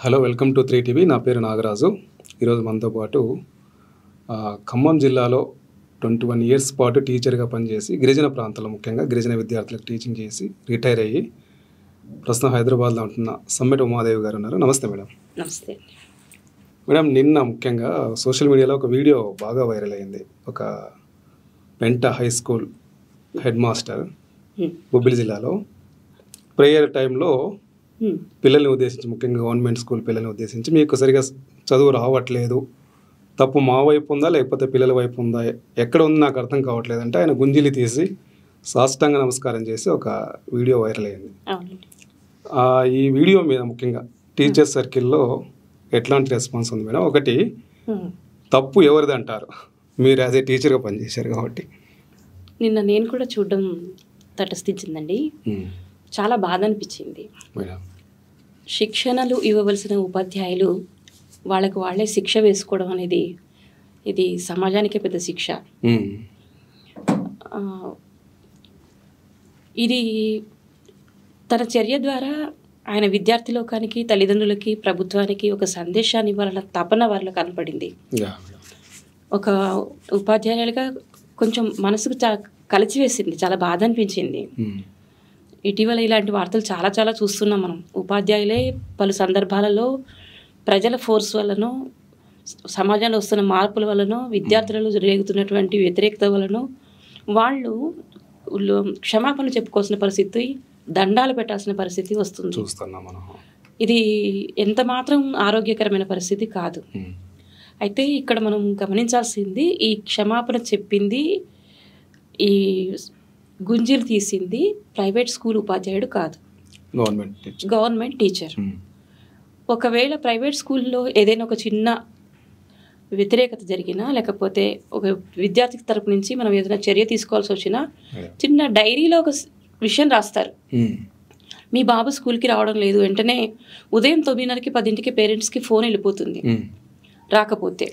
Hello, welcome to 3TV. నా పేరు నాగరాజు. ఈరోజు మనతో పాటు ఖమ్మం జిల్లాలో 21 ఇయర్స్ పాటు టీచర్గా పనిచేసి గిరిజన ప్రాంతాల్లో ముఖ్యంగా గిరిజన విద్యార్థులకు టీచింగ్ చేసి రిటైర్ అయ్యి ప్రస్తుతం హైదరాబాద్లో ఉంటున్న సమ్మెట ఉమాదేవి గారు ఉన్నారు. నమస్తే మేడం. నమస్తే మేడం, నిన్న ముఖ్యంగా సోషల్ మీడియాలో ఒక వీడియో బాగా వైరల్ అయింది. ఒక పెంట high school head master Bobbili జిల్లాలో ప్రేయర్ టైంలో పిల్లల్ని ఉద్దేశించి, ముఖ్యంగా గవర్నమెంట్ స్కూల్ పిల్లల్ని ఉద్దేశించి, మీకు సరిగా చదువు రావట్లేదు, తప్పు మా వైపు ఉందా లేకపోతే పిల్లల వైపు ఉందా, ఎక్కడ ఉంది నాకు అర్థం కావట్లేదు అంటే ఆయన గుంజిలి తీసి సాష్టాంగ నమస్కారం చేసి ఒక వీడియో వైరల్ అయింది. ఈ వీడియో మీద ముఖ్యంగా టీచర్ సర్కిల్లో ఎట్లాంటి రెస్పాన్స్ ఉంది మేడం? ఒకటి, తప్పు ఎవరిది అంటారు? మీరు యాజ్ ఏ టీచర్గా పనిచేశారు కాబట్టి. నిన్న నేను కూడా చూడడం తటస్థించిందండి. చాలా బాధ అనిపించింది. శిక్షణలు ఇవ్వవలసిన ఉపాధ్యాయులు వాళ్ళకు వాళ్ళే శిక్ష వేసుకోవడం అనేది ఇది సమాజానికే పెద్ద శిక్ష. ఇది తన చర్య ద్వారా ఆయన విద్యార్థి లోకానికి, తల్లిదండ్రులకి, ప్రభుత్వానికి ఒక సందేశాన్ని ఇవ్వాలన్న తపన వాళ్ళకి కనపడింది. ఒక ఉపాధ్యాయులుగా కొంచెం మనసుకు కలిచివేసింది, చాలా బాధ అనిపించింది. ఇటీవల ఇలాంటి వార్తలు చాలా చాలా చూస్తున్నాం మనం. ఉపాధ్యాయులే పలు సందర్భాలలో ప్రజల ఫోర్స్ వలనో, సమాజంలో వస్తున్న మార్పుల వలనో, విద్యార్థులలో జరుగుతున్నటువంటి వ్యతిరేకత వలనో వాళ్ళు క్షమాపణ చెప్పుకోవాల్సిన పరిస్థితి, దండాలు పెట్టాల్సిన పరిస్థితి వస్తుంది. ఇది ఎంత మాత్రం ఆరోగ్యకరమైన పరిస్థితి కాదు. అయితే ఇక్కడ మనం గమనించాల్సింది, ఈ క్షమాపణ చెప్పింది, ఈ గుంజీలు తీసింది ప్రైవేట్ స్కూల్ ఉపాధ్యాయుడు కాదు, గవర్నమెంట్ టీచర్. ఒకవేళ ప్రైవేట్ స్కూల్లో ఏదైనా ఒక చిన్న వ్యతిరేకత జరిగినా, లేకపోతే ఒక విద్యార్థి తరపు నుంచి మనం ఏదైనా చర్య తీసుకోవాల్సి వచ్చినా, చిన్న డైరీలో ఒక విషయం రాస్తారు. మీ బాబు స్కూల్కి రావడం లేదు, వెంటనే ఉదయం 9:30కి 10ంటికి పేరెంట్స్కి ఫోన్ వెళ్ళిపోతుంది. రాకపోతే,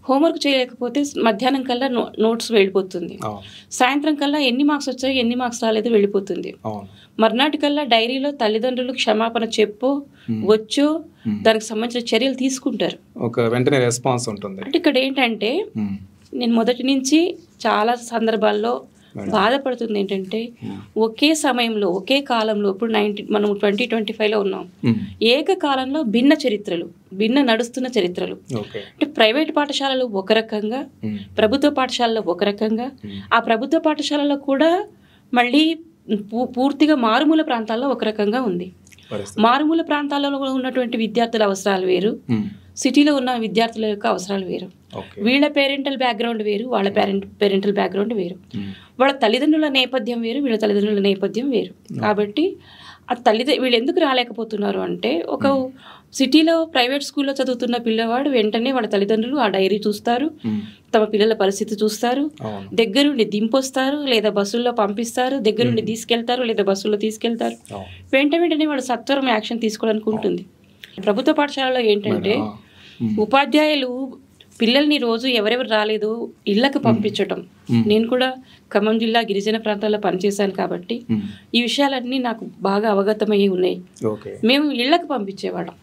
హోంవర్క్ చేయలేకపోతే మధ్యాహ్నం కల్లా నోట్స్ వెళ్ళిపోతుంది. సాయంత్రం కల్లా ఎన్ని మార్క్స్ వచ్చాయి, ఎన్ని మార్క్స్ రాలేదు వెళ్ళిపోతుంది. మర్నాటి కల్లా డైరీలో తల్లిదండ్రులు క్షమాపణ చెప్పో వచ్చో దానికి సంబంధించిన చర్యలు తీసుకుంటారు. వెంటనే రెస్పాన్స్ ఉంటుంది. అంటే ఇక్కడ ఏంటంటే, నేను మొదటి నుంచి చాలా సందర్భాల్లో బాధపడుతుంది ఏంటంటే, ఒకే సమయంలో, ఒకే కాలంలో, ఇప్పుడు మనం 2025లో ఉన్నాం, ఏకకాలంలో భిన్న చరిత్రలు, భిన్న నడుస్తున్న చరిత్రలు. అంటే ప్రైవేట్ పాఠశాలలు ఒక రకంగా, ప్రభుత్వ పాఠశాలలో ఒక రకంగా, ఆ ప్రభుత్వ పాఠశాలలో కూడా మళ్ళీ పూర్తిగా మారుమూల ప్రాంతాల్లో ఒక రకంగా ఉంది. మారుమూల ప్రాంతాలలో ఉన్నటువంటి విద్యార్థుల అవసరాలు వేరు, సిటీలో ఉన్న విద్యార్థుల యొక్క అవసరాలు వేరు. వీళ్ళ పేరెంటల్ బ్యాక్గ్రౌండ్ వేరు, వాళ్ళ పేరెంటల్ బ్యాక్గ్రౌండ్ వేరు, వాళ్ళ తల్లిదండ్రుల నేపథ్యం వేరు, వీళ్ళ తల్లిదండ్రుల నేపథ్యం వేరు. కాబట్టి ఆ వీళ్ళు ఎందుకు రాలేకపోతున్నారు అంటే, ఒక సిటీలో ప్రైవేట్ స్కూల్లో చదువుతున్న పిల్లవాడు వెంటనే వాళ్ళ తల్లిదండ్రులు ఆ డైరీ చూస్తారు, తమ పిల్లల పరిస్థితి చూస్తారు, దగ్గరుండి దింపొస్తారు లేదా బస్సుల్లో పంపిస్తారు, దగ్గరుండి తీసుకెళ్తారు లేదా బస్సుల్లో తీసుకెళ్తారు. వెంటనే వాడు సత్వరం యాక్షన్ తీసుకోవడానికి ఉంటుంది. ప్రభుత్వ పాఠశాలలో ఏంటంటే, ఉపాధ్యాయులు పిల్లల్ని రోజు ఎవరెవరు రాలేదు ఇళ్లకు పంపించటం. నేను కూడా ఖమ్మం జిల్లా గిరిజన ప్రాంతాల్లో పనిచేశాను కాబట్టి ఈ విషయాలన్నీ నాకు బాగా అవగతమయ్యి ఉన్నాయి. మేము ఇళ్లకు పంపించేవాళ్ళం.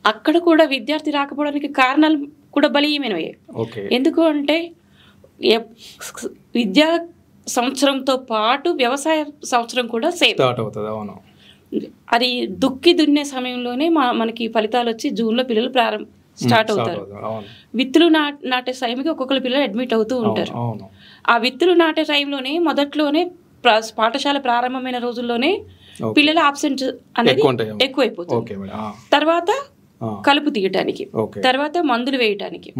అక్కడ కూడా విద్యార్థి రాకపోవడానికి కారణాలు కూడా బలీయమైనవే. ఎందుకు అంటే, విద్యా సంవత్సరంతో పాటు వ్యవసాయ సంవత్సరం కూడా సేమ్. అది దుక్కి దున్నే సమయంలోనే మనకి ఫలితాలు వచ్చి జూన్లో పిల్లలు స్టార్ట్ అవుతారు. విత్తులు నాటే టైంకి ఒక్కొక్కరు పిల్లలు అడ్మిట్ అవుతూ ఉంటారు. ఆ విత్తులు నాటే టైంలోనే, మొదట్లోనే, పాఠశాల ప్రారంభమైన రోజుల్లోనే పిల్లల ఆబ్సెంట్ అనేది ఎక్కువైపోతుంది. తర్వాత కలుపు తీయటానికి, తర్వాత మందులు వేయటానికి,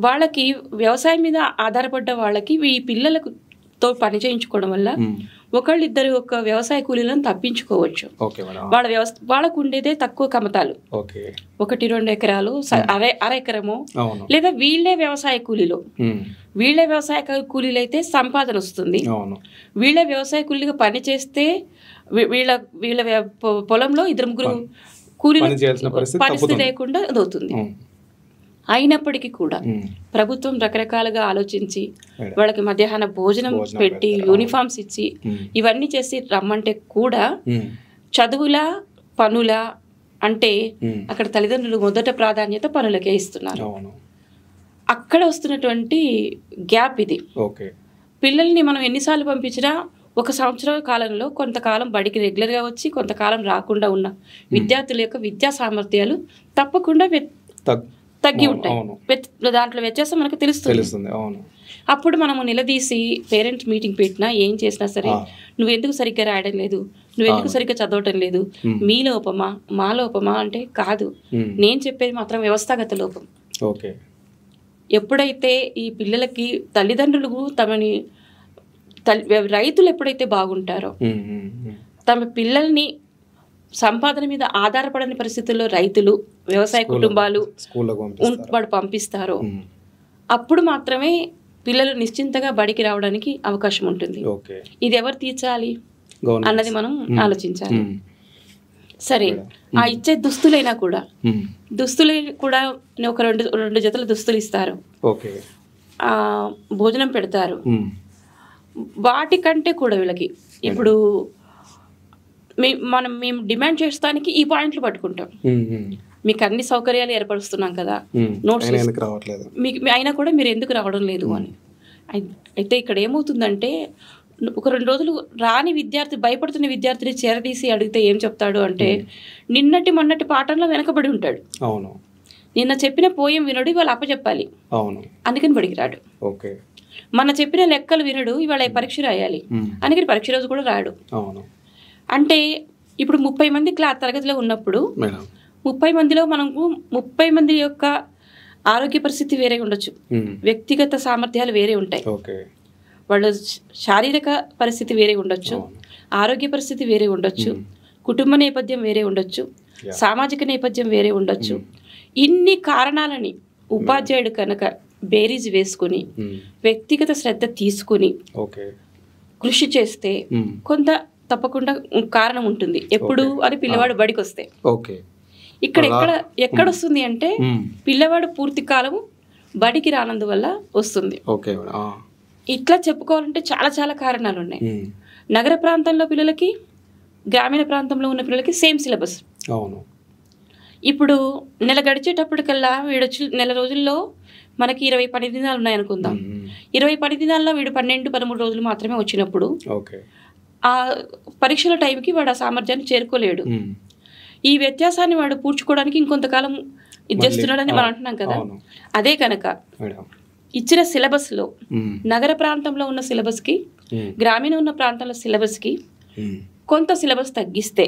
వాళ్ళకి వ్యవసాయం మీద ఆధారపడ్డ వాళ్ళకి ఈ పిల్లలతో పని చేయించుకోవడం వల్ల ఒకళ్ళిద్దరు ఒక వ్యవసాయ కూలీలను తప్పించుకోవచ్చు. వాళ్ళకు ఉండేదే తక్కువ కమతాలు, 1-2 ఎకరాలు, అర ఎకరము, లేదా వీళ్ళే వ్యవసాయ కూలీలు. వీళ్ళే వ్యవసాయ కూలీలు అయితే సంపాదన వస్తుంది. వీళ్ళే వ్యవసాయ కూలీలుగా పని చేస్తే వీళ్ళ పొలంలో 2-3 కూలీలు పరిస్థితి లేకుండా అవుతుంది. అయినప్పటికీ కూడా ప్రభుత్వం రకరకాలుగా ఆలోచించి వాళ్ళకి మధ్యాహ్న భోజనం పెట్టి యూనిఫామ్స్ ఇచ్చి ఇవన్నీ చేసి రమ్మంటే కూడా చదువుల పనుల అంటే అక్కడ తల్లిదండ్రులు మొదట ప్రాధాన్యత పనులకే ఇస్తున్నారు. అక్కడ వస్తున్నటువంటి గ్యాప్ ఇది. పిల్లల్ని మనం ఎన్నిసార్లు పంపించినా 1 సంవత్సరం కాలంలో కొంతకాలం బడికి రెగ్యులర్గా వచ్చి కొంతకాలం రాకుండా ఉన్న విద్యార్థుల యొక్క విద్యా సామర్థ్యాలు తప్పకుండా తగ్గి ఉంటాయి. దాంట్లో వ్యత్యాసం మనకు తెలుస్తుంది. అప్పుడు మనము నిలదీసి పేరెంట్స్ మీటింగ్ పెట్టినా ఏం చేసినా సరే నువ్వెందుకు సరిగ్గా రాయడం లేదు, నువ్వెందుకు సరిగ్గా చదవటం లేదు, మీ లోపమా మా లోపమా అంటే కాదు, నేను చెప్పేది మాత్రం వ్యవస్థాగత లోపం. ఎప్పుడైతే ఈ పిల్లలకి తల్లిదండ్రులు తమని రైతులు ఎప్పుడైతే బాగుంటారో తమ పిల్లల్ని సంపాదన మీద ఆధారపడని పరిస్థితుల్లో రైతులు వ్యవసాయ కుటుంబాలు వాడు పంపిస్తారో అప్పుడు మాత్రమే పిల్లలు నిశ్చింతగా బడికి రావడానికి అవకాశం ఉంటుంది. ఇది ఎవరు తీర్చాలి అన్నది మనం ఆలోచించాలి. సరే, ఆ ఇచ్చే దుస్తులైనా కూడా ఒక రెండు జతల దుస్తులు ఇస్తారు, భోజనం పెడతారు. వాటికంటే కూడా వీళ్ళకి ఇప్పుడు మేము డిమాండ్ చేస్తానికి ఈ పాయింట్లు పట్టుకుంటాం. మీకు అన్ని సౌకర్యాలు ఏర్పరుస్తున్నాం కదా, నోట్స్ మీకు అయినా కూడా మీరు ఎందుకు రావడం లేదు అని. అయితే ఇక్కడ ఏమవుతుందంటే ఒక 2 రోజులు రాని విద్యార్థి, భయపడుతున్న విద్యార్థిని చేరదీసి అడిగితే ఏం చెప్తాడు అంటే మొన్నటి పాఠంలో వెనకబడి ఉంటాడు. నిన్న చెప్పిన పోయం వినడు, ఇవాళ అప్పచెప్పాలి, అందుకని బడికి రాడు. మన చెప్పిన లెక్కలు వినడు, ఇవాళ పరీక్ష రాయాలి, అందుకని పరీక్ష రోజు కూడా రాడు. అంటే ఇప్పుడు 30 మంది తరగతిలో ఉన్నప్పుడు 30 మందిలో మనకు 30 మంది యొక్క ఆరోగ్య పరిస్థితి వేరే ఉండొచ్చు, వ్యక్తిగత సామర్థ్యాలు వేరే ఉంటాయి, వాళ్ళ శారీరక పరిస్థితి వేరే ఉండొచ్చు, ఆరోగ్య పరిస్థితి వేరే ఉండొచ్చు, కుటుంబ నేపథ్యం వేరే ఉండొచ్చు, సామాజిక నేపథ్యం వేరే ఉండొచ్చు. ఇన్ని కారణాలని ఉపాధ్యాయుడు కనుక బేరీజ్ వేసుకుని వ్యక్తిగత శ్రద్ధ తీసుకుని కృషి చేస్తే కొంత తప్పకుండా కారణం ఉంటుంది. ఎప్పుడు అని పిల్లవాడు బడికి వస్తే. ఇక్కడ ఎక్కడొస్తుంది అంటే పిల్లవాడు పూర్తి కాలం బడికి రానందువల్ల వస్తుంది. ఇట్లా చెప్పుకోవాలంటే చాలా చాలా కారణాలు ఉన్నాయి. నగర ప్రాంతంలో పిల్లలకి గ్రామీణ ప్రాంతంలో ఉన్న పిల్లలకి సేమ్ సిలబస్. ఇప్పుడు నెల గడిచేటప్పటికల్లా వీడొచ్చి నెల రోజుల్లో మనకి 20 పని దినాలు ఉన్నాయనుకుందాం. 20 పని దినాల్లో వీడు 12-13 రోజులు మాత్రమే వచ్చినప్పుడు ఆ పరీక్షల టైంకి వాడు ఆ సామర్థ్యాన్ని చేరుకోలేడు. ఈ వ్యత్యాసాన్ని వాడు పూడ్చుకోవడానికి ఇంకొంతకాలం ఇది చేస్తున్నాడని మనం అంటున్నాం కదా. అదే కనుక ఇచ్చిన సిలబస్లో నగర ప్రాంతంలో ఉన్న సిలబస్కి గ్రామీణ ఉన్న ప్రాంతంలో సిలబస్కి కొంత సిలబస్ తగ్గిస్తే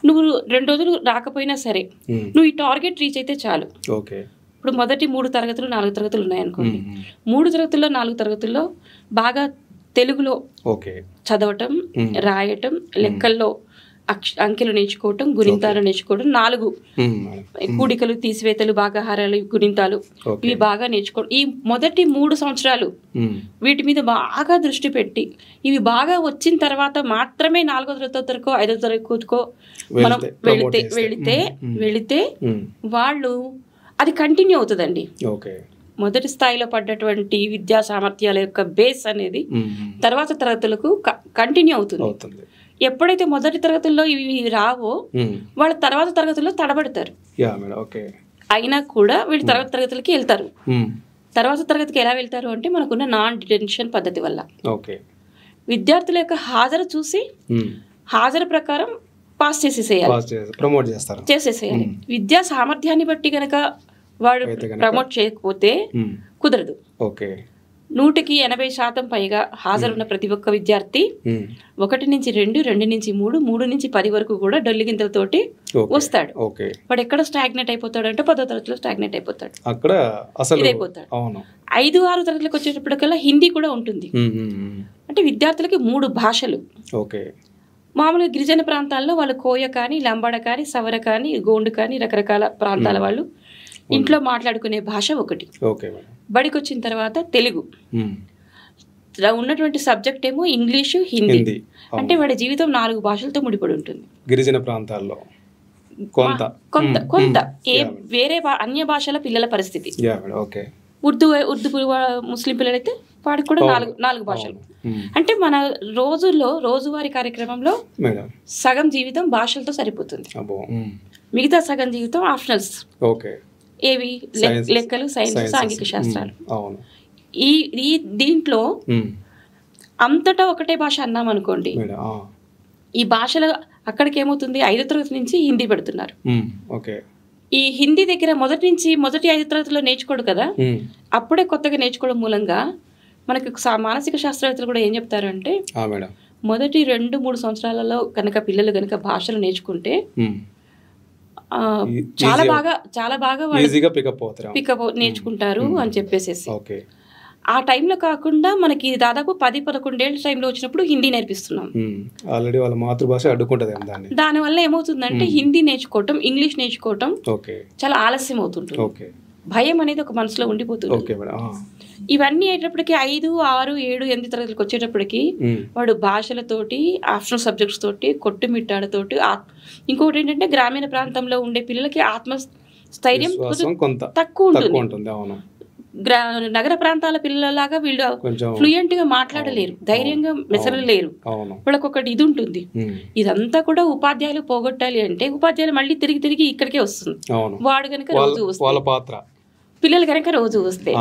నువ్వు 2 రోజులు రాకపోయినా సరే నువ్వు ఈ టార్గెట్ రీచ్ అయితే చాలు. ఇప్పుడు మొదటి 3 తరగతులు 4 తరగతులు ఉన్నాయనుకోండి, 3 తరగతుల్లో 4 తరగతుల్లో బాగా తెలుగులో చదవటం, రాయటం, లెక్కల్లో అంకెలు నేర్చుకోవటం, గుణింతాలు నేర్చుకోవడం, 4 కూడికలు, తీసివేతలు, భాగాహారాలు, గుణింతాలు ఇవి బాగా నేర్చుకోవడం. ఈ మొదటి 3 సంవత్సరాలు వీటి మీద బాగా దృష్టి పెట్టి ఇవి బాగా వచ్చిన తర్వాత మాత్రమే 4వ తరగతికో 5వ తరగతికో మనం వెళితే వాళ్ళు అది కంటిన్యూ అవుతుందండి. మొదటి స్థాయిలో పడ్డటువంటి విద్యా సామర్థ్యాల యొక్క బేస్ అనేది తర్వాత తరగతులకు కంటిన్యూ అవుతుంది. ఎప్పుడైతే మొదటి తరగతుల్లో ఇవి రావో వాళ్ళ తర్వాత తరగతుల్లో తడబడతారు. అయినా కూడా వీళ్ళు తర్వాత తరగతులకి వెళ్తారు. తర్వాత తరగతికి ఎలా వెళ్తారు అంటే మనకున్న నాన్ డిటెన్షన్ పద్ధతి వల్ల విద్యార్థుల యొక్క హాజరు చూసి హాజరు ప్రకారం పాస్ చేసేసేయాలి. విద్యా సామర్థ్యాన్ని బట్టి కనుక వాడు ప్రమోట్ చేయకపోతే కుదరదు. 100కి 80% పైగా హాజరున్న ప్రతి ఒక్క విద్యార్థి 1 నుంచి 2, 2 నుంచి 3, 3 నుంచి 10 వరకు కూడా డొల్లిగింతలతోటి వస్తాడు. వాడు ఎక్కడ స్టాగ్నేట్ అయిపోతాడు అంటే 10వ తరగతిలో స్టాగ్నేట్ అయిపోతాడు. ఇదైపోతాడు. 5, 6 తరగతిలోకి వచ్చేటప్పటికల్లా హిందీ కూడా ఉంటుంది. అంటే విద్యార్థులకి 3 భాషలు. మామూలుగా గిరిజన ప్రాంతాల్లో వాళ్ళు కోయ కానీ, లంబాడ కానీ, సవర కానీ, గోండు కానీ రకరకాల ప్రాంతాల వాళ్ళు ఇంట్లో మాట్లాడుకునే భాష ఒకటి. బడికి వచ్చిన తర్వాత తెలుగు ఉన్నటువంటి సబ్జెక్ట్ ఏమో ఇంగ్లీషు, హిందీ. అంటే వాడి జీవితం 4 భాషలతో ముడిపడి ఉంటుంది. గిరిజన ప్రాంతాల్లో కొంత వేరే అన్య భాషల పిల్లల పరిస్థితి. ఉర్దూ ముస్లిం పిల్లలైతే వాడికి కూడా నాలుగు భాషలు. అంటే మన రోజువారీ కార్యక్రమంలో సగం జీవితం భాషలతో సరిపోతుంది, మిగతా సగం జీవితం ఆప్షనల్స్. ఏవి? లెక్కలు, సైన్స్, సాంఘిక శాస్త్రాలు. ఈ దీంట్లో అంతటా ఒకటే భాష అన్నాం అనుకోండి, ఈ భాషలో అక్కడికి ఏమవుతుంది, 5వ తరగతి నుంచి హిందీ పెడుతున్నారు. ఈ హిందీ దగ్గర మొదటి 5వ తరగతిలో నేర్చుకోడు కదా, అప్పుడే కొత్తగా నేర్చుకోవడం మూలంగా మనకి మానసిక శాస్త్రవేత్తలు కూడా ఏం చెప్తారంటే, మొదటి 2-3 సంవత్సరాలలో కనుక పిల్లలు కనుక భాషలు నేర్చుకుంటే చాలా బాగా పికప్ నేర్చుకుంటారు అని చెప్పేసేసి. ఆ టైంలో కాకుండా మనకి దాదాపు 10-11 ఏళ్ళ టైంలో వచ్చినప్పుడు హిందీ నేర్పిస్తున్నాం. ఆల్రెడీ వాళ్ళ మాతృభాష అడ్డుకుంటది. దానివల్ల ఏమవుతుందంటే హిందీ నేర్చుకోవటం, ఇంగ్లీష్ నేర్చుకోవటం చాలా ఆలస్యం అవుతుంటుంది. భయం అనేది ఒక మనసులో ఉండిపోతుంది. ఇవన్నీ అయ్యేటప్పటికి 5, 6, 7, 8 తరగతులకు వచ్చేటప్పటికి వాడు భాషలతోటి, ఆప్షనల్ సబ్జెక్ట్స్ తోటి, కొట్టుమిట్టాడతోటి, ఇంకొకటి ఏంటంటే గ్రామీణ ప్రాంతంలో ఉండే పిల్లలకి ఆత్మస్థైర్యం తక్కువ ఉంటుంది. నగర ప్రాంతాల పిల్లలాగా వీళ్ళు ఫ్లూయెంట్ గా మాట్లాడలేరు, ధైర్యంగా మెసరలేరు. వాళ్ళకి ఒకటి ఇది ఉంటుంది. ఇదంతా కూడా ఉపాధ్యాయులు పోగొట్టాలి అంటే ఉపాధ్యాయులు మళ్ళీ తిరిగి ఇక్కడికే వస్తుంది. వాడు కనుక రోజు వస్తే, పిల్లలు కనుక రోజు వస్తే,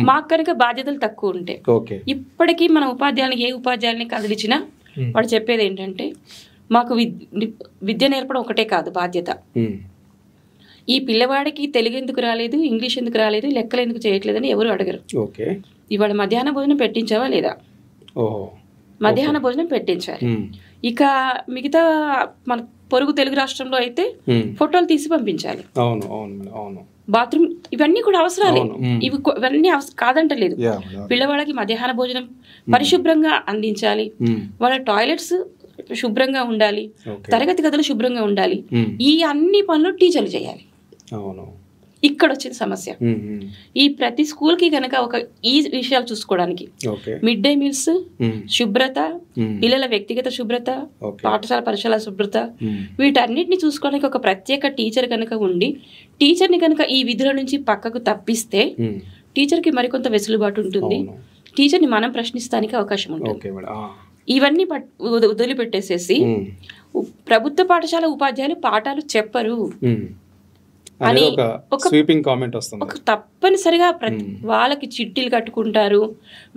మాకు కనుక బాధ్యతలు తక్కువ ఉంటాయి. ఇప్పటికీ మన ఏ ఉపాధ్యాయుల్ని కదిలించినా వాడు చెప్పేది ఏంటంటే, మాకు విద్య నేర్పడం ఒకటే కాదు బాధ్యత, ఈ పిల్లవాడికి తెలుగు ఎందుకు రాలేదు, ఇంగ్లీష్ ఎందుకు రాలేదు, లెక్కలు ఎందుకు చేయట్లేదని ఎవరు అడగరు. ఇవాళ మధ్యాహ్న భోజనం పెట్టించావా లేదా? మధ్యాహ్న భోజనం పెట్టించాలి. ఇక మిగతా మన పొరుగు తెలుగు రాష్ట్రంలో అయితే ఫోటోలు తీసి పంపించాలి. బాత్రూమ్ ఇవన్నీ కూడా అవసరాలే. ఇవన్నీ కాదంటలేదు. పిల్లవాళ్ళకి మధ్యాహ్న భోజనం పరిశుభ్రంగా అందించాలి, వాళ్ళ టాయిలెట్స్ శుభ్రంగా ఉండాలి, తరగతి గదులు శుభ్రంగా ఉండాలి. ఈ అన్ని పనులు టీచర్లు చేయాలి. ఇక్కడ వచ్చిన సమస్య, ఈ ప్రతి స్కూల్ కి కనుక ఈ విషయాలు చూసుకోవడానికి మిడ్ డే మీల్స్, శుభ్రత, పిల్లల వ్యక్తిగత శుభ్రత, పాఠశాల పరిసరాల శుభ్రత, వీటన్నిటిని చూసుకోవడానికి ఒక ప్రత్యేక టీచర్ కనుక ఉండి, టీచర్ని కనుక ఈ విధుల నుంచి పక్కకు తప్పిస్తే టీచర్కి మరికొంత వెసులుబాటు ఉంటుంది, టీచర్ని మనం ప్రశ్నిస్తానికి అవకాశం ఉంటుంది. ఇవన్నీ వదిలిపెట్టేసేసి ప్రభుత్వ పాఠశాల ఉపాధ్యాయులు పాఠాలు చెప్పరు అని ఒక తప్పనిసరిగా వాళ్ళకి చిట్టీలు కట్టుకుంటారు,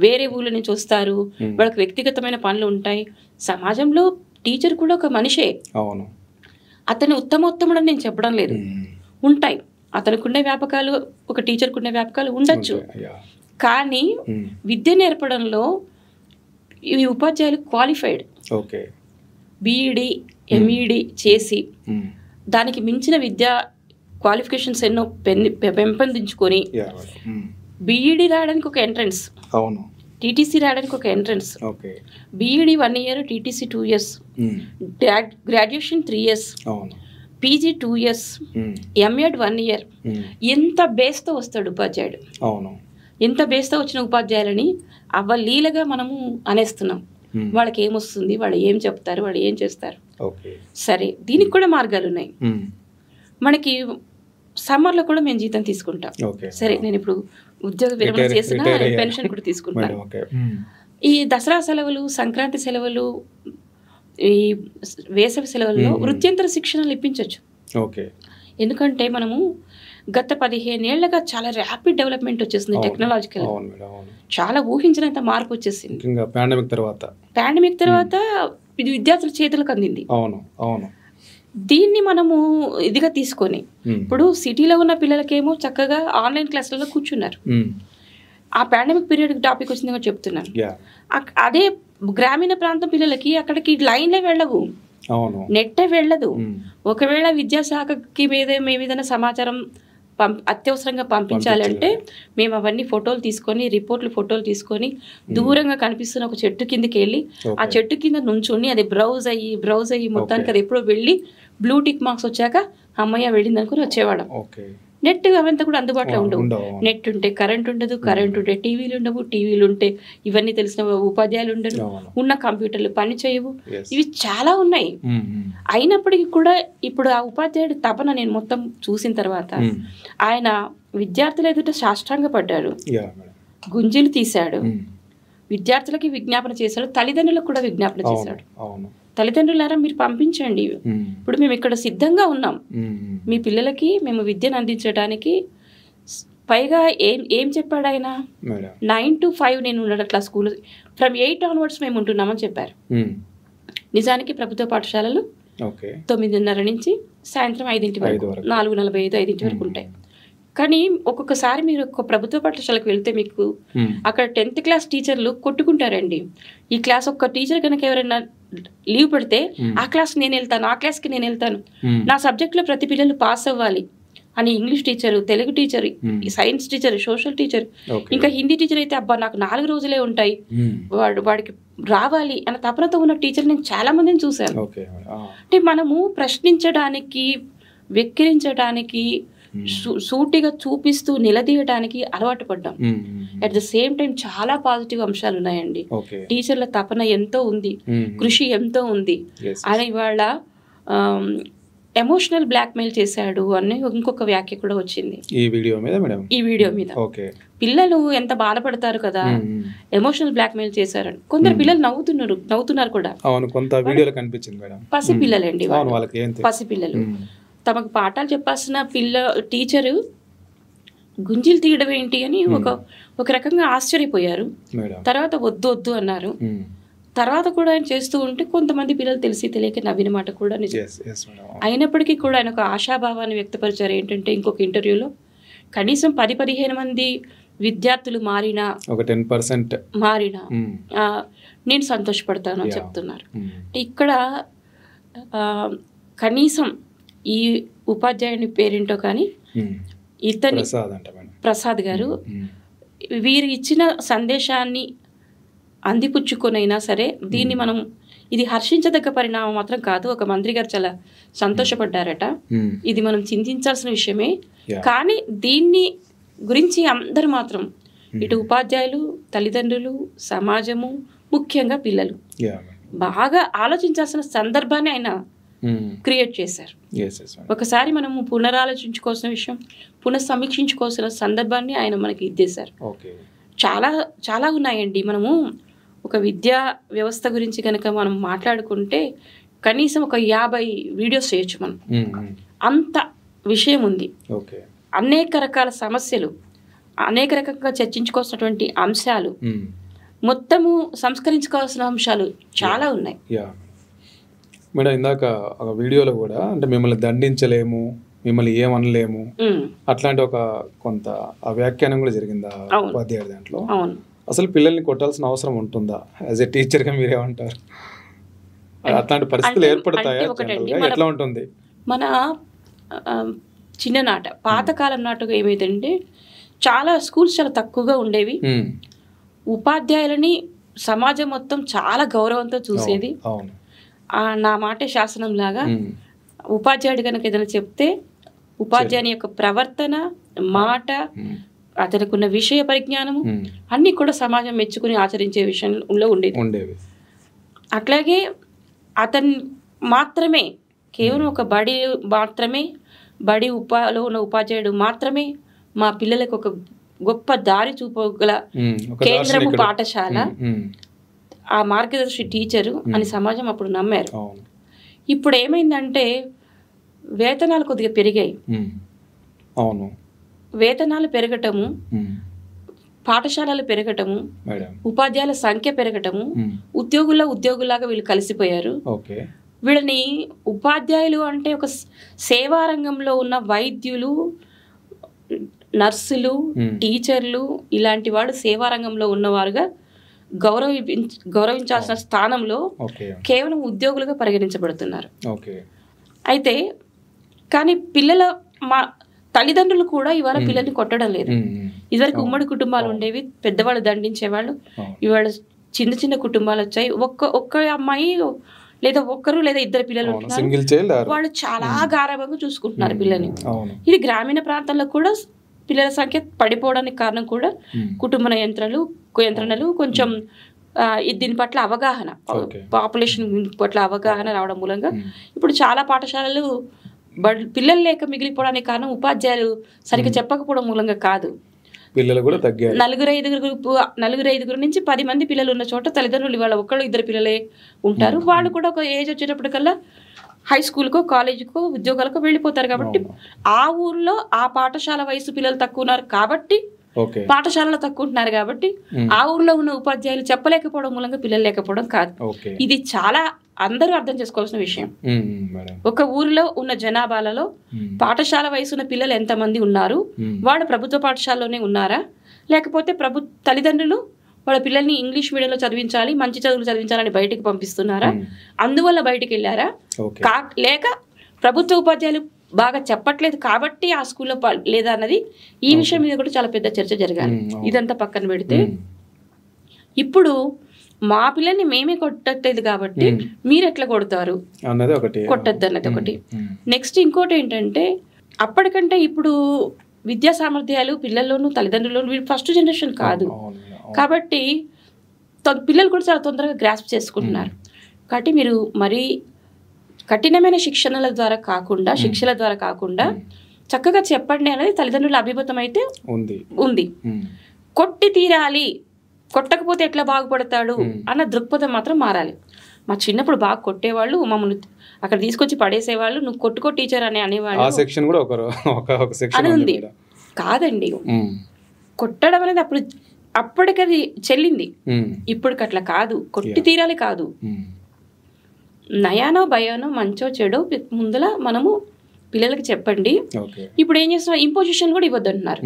వేరే ఊళ్ళ నుంచి వస్తారు, వాళ్ళకి వ్యక్తిగతమైన పనులు ఉంటాయి. సమాజంలో టీచర్ కూడా ఒక మనిషే. అతను ఉత్తముడు నేను చెప్పడం లేదు, ఉంటాయి అతనికి ఉండే వ్యాపకాలు, ఒక టీచర్కి ఉండే వ్యాపకాలు ఉండొచ్చు. కానీ విద్య నేర్పడంలో ఈ ఉపాధ్యాయులు క్వాలిఫైడ్, బీఈడి, ఎంఈడి చేసి దానికి మించిన విద్యా క్వాలిఫికేషన్స్ ఎన్నో పెంపొందించుకొని బీఈడి రాయడానికి ఒక ఎంట్రన్స్, టీటీసీ రాయడానికి ఒక entrance, BEd 1 year, TTC 2 years, graduation 3 years, PG 2 years, MEd 1 year. ఎంత బేస్తో వస్తాడు ఉపాధ్యాయుడు. ఎంత బేస్తో వచ్చిన ఉపాధ్యాయులని అవ్వలీలగా మనము అనేస్తున్నాం. వాళ్ళకి ఏమొస్తుంది, వాళ్ళు ఏం చెప్తారు, వాళ్ళు ఏం చేస్తారు. సరే, దీనికి కూడా మార్గాలు ఉన్నాయి. మనకి సమ్మర్లో కూడా మేము జీతం తీసుకుంటాం. సరే, నేను ఇప్పుడు ఉద్యోగ విరమణ చేసిన పెన్షన్ కూడా తీసుకుంటాను. ఈ దసరా సెలవులు, సంక్రాంతి సెలవులు, ఈ వేసవి సెలవుల్లో వృత్యంతర శిక్షణలు ఇప్పించవచ్చు. ఎందుకంటే మనము గత 15 ఏళ్లుగా చాలా ర్యాపిడ్ డెవలప్మెంట్ వచ్చేసింది టెక్నాలజికల్. చాలా ఊహించినంత మార్పు వచ్చేసింది. పాండమిక్ తర్వాత ఇది విద్యార్థుల చేతులకు అందింది. దీన్ని మనము ఇదిగా తీసుకొని ఇప్పుడు సిటీలో ఉన్న పిల్లలకేమో చక్కగా ఆన్లైన్ క్లాసులలో కూర్చున్నారు. ఆ పాండమిక్ పీరియడ్ టాపిక్ వచ్చింది చెప్తున్నాను. అదే గ్రామీణ ప్రాంతం పిల్లలకి అక్కడికి లైన్లే వెళ్ళవు, నెట్టే వెళ్ళదు. ఒకవేళ విద్యాశాఖకి మేము ఏదైనా సమాచారం అత్యవసరంగా పంపించాలంటే మేము అవన్నీ ఫోటోలు తీసుకొని, ఫోటోలు తీసుకొని దూరంగా కనిపిస్తున్న ఒక చెట్టు కిందకి వెళ్ళి ఆ చెట్టు కింద నుంచుని అది బ్రౌజ్ అయ్యి మొత్తానికి అది ఎప్పుడో వెళ్ళి బ్లూ టిక్ మార్క్స్ వచ్చాక అమ్మయ్య వెళ్ళింది అనుకుని వచ్చేవాళ్ళం. నెట్ అవంతా కూడా అందుబాటులో ఉండవు. నెట్ ఉంటే కరెంట్ ఉండదు, కరెంట్ ఉంటే టీవీలు ఉండవు, టీవీలు ఉంటే ఇవన్నీ తెలిసిన ఉపాధ్యాయులు ఉండరు, ఉన్న కంప్యూటర్లు పని చేయవు. ఇవి చాలా ఉన్నాయి. అయినప్పటికీ కూడా ఇప్పుడు ఆ ఉపాధ్యాయుడి తపన నేను మొత్తం చూసిన తర్వాత ఆయన విద్యార్థులు ఎదుట సాష్టాంగపడ్డాడు, యా మేడం. గుంజీలు తీశాడు, విద్యార్థులకి విజ్ఞాపన చేశాడు, తల్లిదండ్రులకు కూడా విజ్ఞాపన చేశాడు. అవును. తల్లిదండ్రులారా మీరు పంపించండి, ఇప్పుడు మేము ఇక్కడ సిద్ధంగా ఉన్నాం, మీ పిల్లలకి మేము విద్యను అందించడానికి. పైగా ఏం చెప్పాడు ఆయన, 9 to 5 నేను ఉండట్లా స్కూల్, ఫ్రమ్ 8 onwards మేము ఉంటున్నామని చెప్పారు. నిజానికి ప్రభుత్వ పాఠశాలలు 9:30 నుంచి సాయంత్రం 5 వరకు, 4:45, 5 వరకు ఉంటాయి. కానీ ఒక్కొక్కసారి మీరు ఒక ప్రభుత్వ పాఠశాలకు వెళ్తే మీకు అక్కడ 10th క్లాస్ టీచర్లు కొట్టుకుంటారండి. ఈ క్లాస్ ఒక్క టీచర్ కనుక ఎవరైనా లీవ్ పెడితే ఆ క్లాస్కి నేను వెళ్తాను, ఆ క్లాస్కి నేను వెళ్తాను, నా సబ్జెక్ట్లో ప్రతి పిల్లలు పాస్ అవ్వాలి అని English teacher, Telugu teacher, science teacher, social teacher, ఇంకా హిందీ టీచర్ అయితే అబ్బా నాకు 4 రోజులే ఉంటాయి, వాడికి రావాలి అన్న తపనతో ఉన్న టీచర్ నేను చాలా మందిని చూశాను. అంటే మనము ప్రశ్నించడానికి, వెక్కిరించడానికి, సూటిగా చూపిస్తూ నిలదీయడానికి అలవాటు పడ్డాం. అట్ ద సేమ్ టైం చాలా పాజిటివ్ అంశాలు ఉన్నాయండి. టీచర్ల తపన ఎంతో ఉంది, కృషి ఎంతో ఉంది. ఆయన ఇవాళ ఎమోషనల్ బ్లాక్మెయిల్ చేశాడు అని ఇంకొక వ్యాఖ్య కూడా వచ్చింది ఈ వీడియో మీద. పిల్లలు ఎంత బాధపడతారు కదా, ఎమోషనల్ బ్లాక్మెయిల్ చేశారని. కొందరు పిల్లలు నవ్వుతున్నారు కూడా. పసిపిల్లలండి, పసిపిల్లలు తమకు పాఠాలు చెప్పాల్సిన టీచరు గుంజీలు తీయడం ఏంటి అని ఒక రకంగా ఆశ్చర్యపోయారు. తర్వాత వద్దు అన్నారు. తర్వాత కూడా ఆయన చేస్తూ ఉంటే కొంతమంది పిల్లలు తెలిసి తెలియక నవ్విన మాట కూడా నిజం. అయినప్పటికీ కూడా ఆయన ఒక ఆశాభావాన్ని వ్యక్తపరిచారు. ఏంటంటే ఇంకొక ఇంటర్వ్యూలో కనీసం 10-15 మంది విద్యార్థులు మారినా, 10% మారినా నేను సంతోషపడతాను అని చెప్తున్నారు. ఇక్కడ కనీసం ఈ ఉపాధ్యాయుని పేరేంటో కానీ ఇతని ప్రసాద్ గారు వీరు ఇచ్చిన సందేశాన్ని అందిపుచ్చుకొనైనా సరే దీన్ని మనం, ఇది హర్షించదగ్గ పరిణామం మాత్రం కాదు. ఒక మంత్రి గారు చాలా సంతోషపడ్డారట. ఇది మనం చింతించాల్సిన విషయమే. కానీ దీన్ని గురించి అందరూ మాత్రం, ఇటు ఉపాధ్యాయులు, తల్లిదండ్రులు, సమాజము, ముఖ్యంగా పిల్లలు బాగా ఆలోచించాల్సిన సందర్భాన్ని ఆయన క్రియేట్ చేశారు. ఒకసారి మనము పునరాలోచించుకోవాల్సిన విషయం, పునఃసమీక్షించుకోవాల్సిన సందర్భాన్ని ఆయన మనకి ఇచ్చేశారు. చాలా చాలా ఉన్నాయండి. మనము ఒక విద్యా వ్యవస్థ గురించి కనుక మనం మాట్లాడుకుంటే కనీసం ఒక 50 వీడియోస్ చేయొచ్చు మనం. అంత విషయం ఉంది. అనేక రకాల సమస్యలు, అనేక రకంగా చర్చించుకోవాల్సినటువంటి అంశాలు, మొత్తము సంస్కరించుకోవాల్సిన అంశాలు చాలా ఉన్నాయి. మేడం, ఇందాక ఒక వీడియోలో కూడా అంటే మిమ్మల్ని దండించలేము, మిమ్మల్ని ఏమనలేము అట్లాంటి ఒక కొంత వ్యాఖ్యానం కూడా జరిగిందా ఉపాధ్యాయుడి దాంట్లో? అసలు పిల్లల్ని కొట్టాల్సిన అవసరం ఉంటుందా? యాజ్ ఎ టీచర్గా మీరేమంటారు? అట్లాంటి పరిస్థితులు ఏర్పడతాయా? ఎట్లా ఉంటుంది? మన చిన్ననాట పాతకాలం నాటుగా ఏమైందంటే చాలా స్కూల్స్ చాలా తక్కువగా ఉండేవి. ఉపాధ్యాయులని సమాజం మొత్తం చాలా గౌరవంతో చూసేది. నా మాటే శాసనం లాగా ఉపాధ్యాయుడు కనుక ఏదైనా చెప్తే ఉపాధ్యాయుని యొక్క ప్రవర్తన, మాట, అతనికున్న విషయ పరిజ్ఞానము అన్నీ కూడా సమాజం మెచ్చుకుని ఆచరించే విషయంలో ఉండేవి. అట్లాగే అతను మాత్రమే, కేవలం ఒక బడి ఉపాలో ఉన్న ఉపాధ్యాయుడు మాత్రమే మా పిల్లలకు ఒక గొప్ప దారి చూపగల కేంద్రము పాఠశాల, ఆ మార్గదర్శి టీచరు అని సమాజం అప్పుడు నమ్మారు. ఇప్పుడు ఏమైందంటే వేతనాలు కొద్దిగా పెరిగాయి. వేతనాలు పెరగటము, పాఠశాలలు పెరగటము, ఉపాధ్యాయుల సంఖ్య పెరగటము, ఉద్యోగుల్లాగా వీళ్ళు కలిసిపోయారు. వీళ్ళని ఉపాధ్యాయులు అంటే ఒక సేవా రంగంలో ఉన్న వైద్యులు, నర్సులు, టీచర్లు ఇలాంటి వాళ్ళు సేవా రంగంలో ఉన్నవారుగా గౌరవించాల్సిన స్థానంలో కేవలం ఉద్యోగులుగా పరిగణించబడుతున్నారు. అయితే కానీ మా తల్లిదండ్రులు కూడా ఇవాళ పిల్లల్ని కొట్టడం లేదు. ఇదివరకు ఉమ్మడి కుటుంబాలు ఉండేవి, పెద్దవాళ్ళు దండించేవాళ్ళు. ఇవాళ చిన్న చిన్న కుటుంబాలు వచ్చాయి. ఒక్క అమ్మాయి లేదా ఒక్కరు లేదా ఇద్దరు పిల్లలు ఉంటున్నారు. వాళ్ళు చాలా గారాబంగా చూసుకుంటున్నారు పిల్లల్ని. ఇది గ్రామీణ ప్రాంతాల్లో కూడా పిల్లల సంఖ్య పడిపోవడానికి కారణం కూడా కుటుంబ నియంత్రణలు కొంచెం దీని పట్ల అవగాహన, పాపులేషన్ పట్ల అవగాహన రావడం మూలంగా ఇప్పుడు చాలా పాఠశాలలు పిల్లలు లేక మిగిలిపోవడానికి కారణం ఉపాధ్యాయులు సరిగ్గా చెప్పకపోవడం మూలంగా కాదు. పిల్లలు కూడా తగ్గారు. 4-5 నుంచి 10 మంది పిల్లలు ఉన్న చోట తల్లిదండ్రులు ఇవాళ 1-2 పిల్లలే ఉంటారు. వాళ్ళు కూడా ఒక ఏజ్ వచ్చేటప్పటికల్లా హై స్కూల్కో కాలేజీకో ఉద్యోగాలకో వెళ్ళిపోతారు. కాబట్టి ఆ ఊర్లో ఆ పాఠశాల వయసు పిల్లలు తక్కువ ఉన్నారు కాబట్టి పాఠశాలలో తక్కువ ఉంటున్నారు కాబట్టి ఆ ఊర్లో ఉన్న ఉపాధ్యాయులు చెప్పలేకపోవడం మూలంగా పిల్లలు లేకపోవడం కాదు. ఇది చాలా అందరూ అర్థం చేసుకోవాల్సిన విషయం. ఒక ఊరిలో ఉన్న జనాభాలలో పాఠశాల వయసున్న పిల్లలు ఎంతమంది ఉన్నారు, వాళ్ళు ప్రభుత్వ పాఠశాలలోనే ఉన్నారా, లేకపోతే తల్లిదండ్రులు వాళ్ళ పిల్లల్ని ఇంగ్లీష్ మీడియంలో చదివించాలి, మంచి చదువులు చదివించాలని బయటికి పంపిస్తున్నారా, అందువల్ల బయటికి వెళ్ళారా, లేక ప్రభుత్వ ఉపాధ్యాయులు బాగా చెప్పట్లేదు కాబట్టి ఆ స్కూల్లో లేదా అన్నది ఈ విషయం మీద కూడా చాలా పెద్ద చర్చ జరగాలి. ఇదంతా పక్కన పెడితే ఇప్పుడు మా పిల్లల్ని మేమే కొట్టట్లేదు కాబట్టి మీరు ఎట్లా కొడతారు కొట్టద్దు అన్నది ఒకటి. నెక్స్ట్ ఇంకోటి ఏంటంటే అప్పటికంటే ఇప్పుడు విద్యా సామర్థ్యాలు పిల్లల్లోనూ తల్లిదండ్రుల్లోనూ ఫస్ట్ జనరేషన్ కాదు కాబట్టి పిల్లలు కూడా చాలా తొందరగా గ్రాస్ప్ చేసుకుంటున్నారు. కాబట్టి మీరు మరీ కఠినమైన శిక్షణల ద్వారా కాకుండా చక్కగా చెప్పండి అనేది తల్లిదండ్రుల అభిమతం అయితే ఉంది. కొట్టి తీరాలి, కొట్టకపోతే ఎట్లా బాగుపడతాడు అన్న దృక్పథం మాత్రం మారాలి. మా చిన్నప్పుడు బాగా కొట్టేవాళ్ళు, మమ్మల్ని అక్కడ తీసుకొచ్చి పడేసేవాళ్ళు, నువ్వు కొట్టుకో టీచర్ అని అనేవాళ్ళు అని ఉంది. కాదండి, కొట్టడం అనేది అప్పటికది చెల్లింది. ఇప్పటికి అట్లా కాదు, కొట్టి తీరాలి కాదు. నయానో భయానో మంచో చెడో ముందల మనము పిల్లలకి చెప్పండి. ఇప్పుడు ఏం చేస్తున్నారు, ఇంపోజిషన్ కూడా ఇవ్వద్దు అంటున్నారు.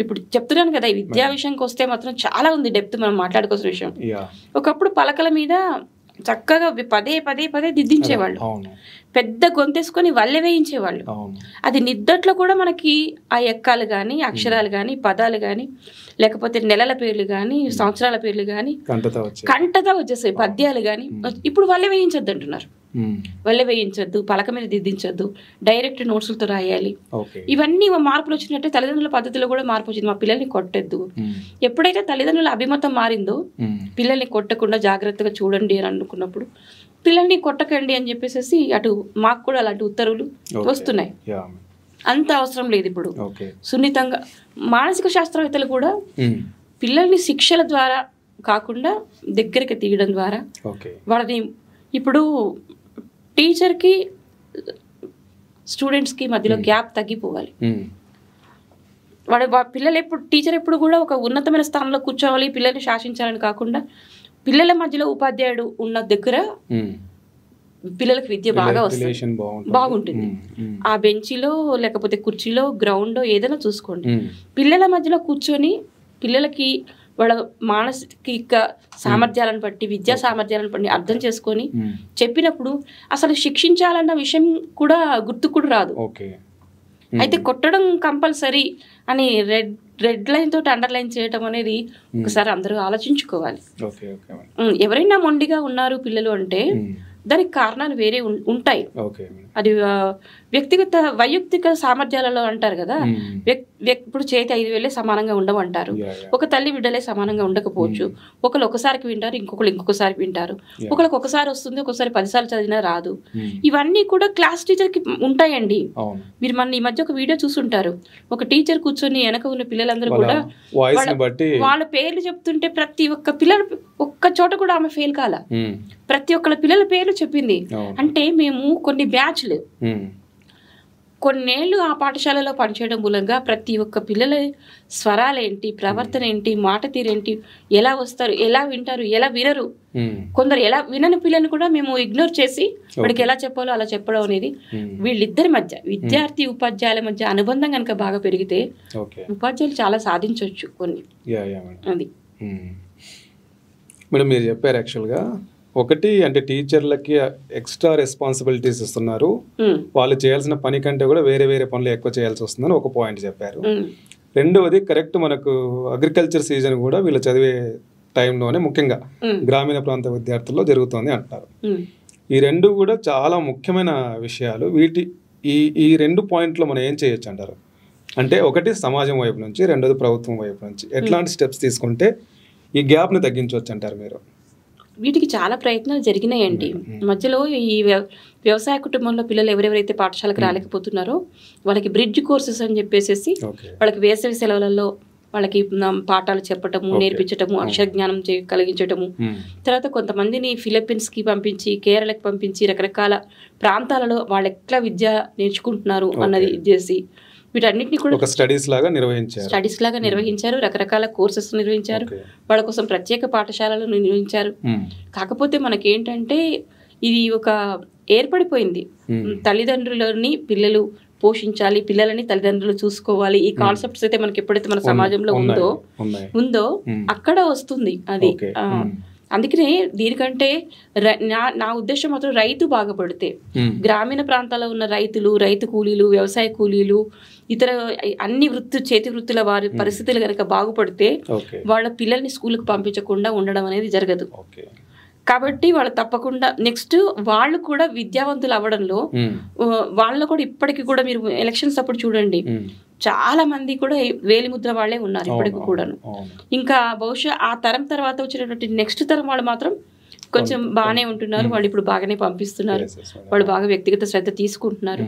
ఇప్పుడు చెప్తున్నాను కదా, ఈ విద్యా విషయానికి వస్తే మాత్రం చాలా ఉంది డెప్త్ మనం మాట్లాడుకోవాల్సిన విషయం. ఒకప్పుడు పలకల మీద చక్కగా పదే దిద్దించేవాళ్ళు, పెద్ద గొంతేసుకొని వల్లె వేయించేవాళ్ళు. అది నిద్దట్లో కూడా మనకి ఆ ఎక్కాలు కానీ అక్షరాలు కానీ పదాలు కానీ లేకపోతే నెలల పేర్లు కానీ సంవత్సరాల పేర్లు కానీ కంటతో వచ్చేసాయి, పద్యాలు కానీ. ఇప్పుడు వల్లె వేయించొద్దు అంటున్నారు. వల్లె వేయించొద్దు, పలక మీద దిద్దించొద్దు, డైరెక్ట్ నోట్స్లతో రాయాలి. ఇవన్నీ మార్పులు వచ్చినట్టే తల్లిదండ్రుల పద్ధతిలో కూడా మార్పు వచ్చింది. మా పిల్లల్ని కొట్టద్దు. ఎప్పుడైతే తల్లిదండ్రుల అభిమతం మారిందో పిల్లల్ని కొట్టకుండా జాగ్రత్తగా చూడండి అని అనుకున్నప్పుడు పిల్లల్ని కొట్టకండి అని చెప్పేసి అటు మాకు కూడా అలాంటి ఉత్తర్వులు వస్తున్నాయి. అంత అవసరం లేదు. ఇప్పుడు సున్నితంగా మానసిక శాస్త్రవేత్తలు కూడా పిల్లల్ని శిక్షల ద్వారా కాకుండా దగ్గరికి తీయడం ద్వారా వాళ్ళని ఇప్పుడు టీచర్కి స్టూడెంట్స్కి మధ్యలో గ్యాప్ తగ్గిపోవాలి. పిల్లలు టీచర్ ఎప్పుడు కూడా ఒక ఉన్నతమైన స్థానంలో కూర్చోవాలి, పిల్లల్ని శాసించాలని కాకుండా పిల్లల మధ్యలో ఉపాధ్యాయుడు ఉన్న దగ్గర పిల్లలకు విద్య బాగా వస్తుంది, బాగుంటుంది. ఆ బెంచిలో లేకపోతే కుర్చీలో గ్రౌండ్ ఏదైనా చూసుకోండి, పిల్లల మధ్యలో కూర్చొని పిల్లలకి వాళ్ళ మానసిక సామర్థ్యాలను బట్టి విద్యా సామర్థ్యాలను బట్టి అర్థం చేసుకొని చెప్పినప్పుడు అసలు శిక్షించాలన్న విషయం కూడా గుర్తుకు కూడా రాదు. అయితే కొట్టడం కంపల్సరీ అని రెడ్ లైన్ తోటి అండర్లైన్ చేయడం అనేది ఒకసారి అందరూ ఆలోచించుకోవాలి. ఎవరైనా మొండిగా ఉన్నారు పిల్లలు అంటే దానికి కారణాలు వేరే ఉంటాయి. అది వ్యక్తిగత వైయక్తిక సామర్థ్యాలలో అంటారు కదా, ఇప్పుడు చేతి 5 వేలే సమానంగా ఉండవు అంటారు. ఒక తల్లి బిడ్డలే సమానంగా ఉండకపోవచ్చు. ఒకళ్ళు ఒకసారికి వింటారు, ఇంకొకసారి వింటారు. ఒకళ్ళకి ఒకసారి వస్తుంది, ఒకసారి 10 సార్లు చదివినా రాదు. ఇవన్నీ కూడా క్లాస్ టీచర్కి ఉంటాయండి. మీరు మన ఈ మధ్య ఒక వీడియో చూసుంటారు, ఒక టీచర్ కూర్చొని వెనక ఉన్న పిల్లలందరూ కూడా వాళ్ళ పేర్లు చెప్తుంటే ప్రతి ఒక్క పిల్లలు ఒక్క చోట కూడా ఆమె ఫెయిల్ కాల, ప్రతి ఒక్కళ్ళ పిల్లల పేర్లు చెప్పింది. అంటే మేము కొన్ని బ్యాచ్లు కొన్నేళ్ళు ఆ పాఠశాలలో పనిచేయడం మూలంగా ప్రతి ఒక్క పిల్లల స్వరాలేంటి, ప్రవర్తన ఏంటి, మాట తీరేంటి, ఎలా వస్తారు, ఎలా వింటారు, ఎలా వినరు, కొందరు ఎలా వినని పిల్లల్ని కూడా మేము ఇగ్నోర్ చేసి వాడికి ఎలా చెప్పాలో అలా చెప్పడం అనేది వీళ్ళిద్దరి మధ్య విద్యార్థి ఉపాధ్యాయుల మధ్య అనుబంధం కనుక బాగా పెరిగితే ఉపాధ్యాయులు చాలా సాధించవచ్చు కొన్ని. అది మేడం మీరు చెప్పారు. యాక్చువల్గా ఒకటి అంటే టీచర్లకి ఎక్స్ట్రా రెస్పాన్సిబిలిటీస్ ఇస్తున్నారు, వాళ్ళు చేయాల్సిన పని కంటే కూడా వేరే వేరే పనులు ఎక్కువ చేయాల్సి వస్తుందని ఒక పాయింట్ చెప్పారు. రెండవది కరెక్ట్, మనకు అగ్రికల్చర్ సీజన్ కూడా వీళ్ళు చదివే టైంలోనే ముఖ్యంగా గ్రామీణ ప్రాంత విద్యార్థుల్లో జరుగుతుంది అంటారు. ఈ రెండు కూడా చాలా ముఖ్యమైన విషయాలు. ఈ 2 పాయింట్లు మనం ఏం చేయొచ్చు అంటారు? అంటే ఒకటి సమాజం వైపు నుంచి, రెండోది ప్రభుత్వం వైపు నుంచి ఎట్లాంటి స్టెప్స్ తీసుకుంటే ఈ గ్యాప్ని తగ్గించవచ్చు అంటారు మీరు? వీటికి చాలా ప్రయత్నాలు జరిగినాయండి. మధ్యలో ఈ వ్యవసాయ కుటుంబంలో పిల్లలు ఎవరెవరైతే పాఠశాలకు రాలేకపోతున్నారో వాళ్ళకి బ్రిడ్జ్ కోర్సెస్ అని చెప్పేసి వాళ్ళకి వేసవి సెలవులలో వాళ్ళకి పాఠాలు చెప్పటము, నేర్పించటము, అక్షర జ్ఞానం కలిగించటము. తర్వాత కొంతమందిని ఫిలిప్పీన్స్కి పంపించి, కేరళకి పంపించి రకరకాల ప్రాంతాలలో వాళ్ళు ఎట్లా విద్య నేర్చుకుంటున్నారు అన్నది చేసి వీటన్నిటిని కూడా స్టడీస్ లాగా నిర్వహించారు. రకరకాల కోర్సెస్ నిర్వహించారు. వాళ్ళ కోసం ప్రత్యేక పాఠశాలలు నిర్వహించారు. కాకపోతే మనకేంటంటే ఇది ఒక ఏర్పడిపోయింది. తల్లిదండ్రులని పిల్లలు పోషించాలి, పిల్లలని తల్లిదండ్రులు చూసుకోవాలి. ఈ కాన్సెప్ట్స్ అయితే మనకి ఎప్పుడైతే మన సమాజంలో ఉందో అక్కడ వస్తుంది అది. అందుకనే దీనికంటే నా ఉద్దేశం మాత్రం రైతు బాగుపడితే, గ్రామీణ ప్రాంతాల్లో ఉన్న రైతులు, రైతు కూలీలు, వ్యవసాయ కూలీలు, ఇతర అన్ని చేతి వృత్తుల వారి పరిస్థితులు కనుక బాగుపడితే వాళ్ళ పిల్లల్ని స్కూల్కి పంపించకుండా ఉండడం అనేది జరగదు. కాబట్టి వాళ్ళు తప్పకుండా నెక్స్ట్ వాళ్ళు కూడా విద్యావంతులు అవ్వడంలో వాళ్ళలో కూడా ఇప్పటికి కూడా మీరు ఎలక్షన్స్ అప్పుడు చూడండి చాలా మంది కూడా వేలిముద్ర వాళ్ళే ఉన్నారు ఇప్పటికి కూడాను. ఇంకా బహుశా ఆ తరం తర్వాత వచ్చినటువంటి నెక్స్ట్ తరం వాళ్ళు మాత్రం కొంచెం బాగానే ఉంటున్నారు. వాళ్ళు ఇప్పుడు బాగానే పంపిస్తున్నారు. వాళ్ళు బాగా వ్యక్తిగత శ్రద్ధ తీసుకుంటున్నారు.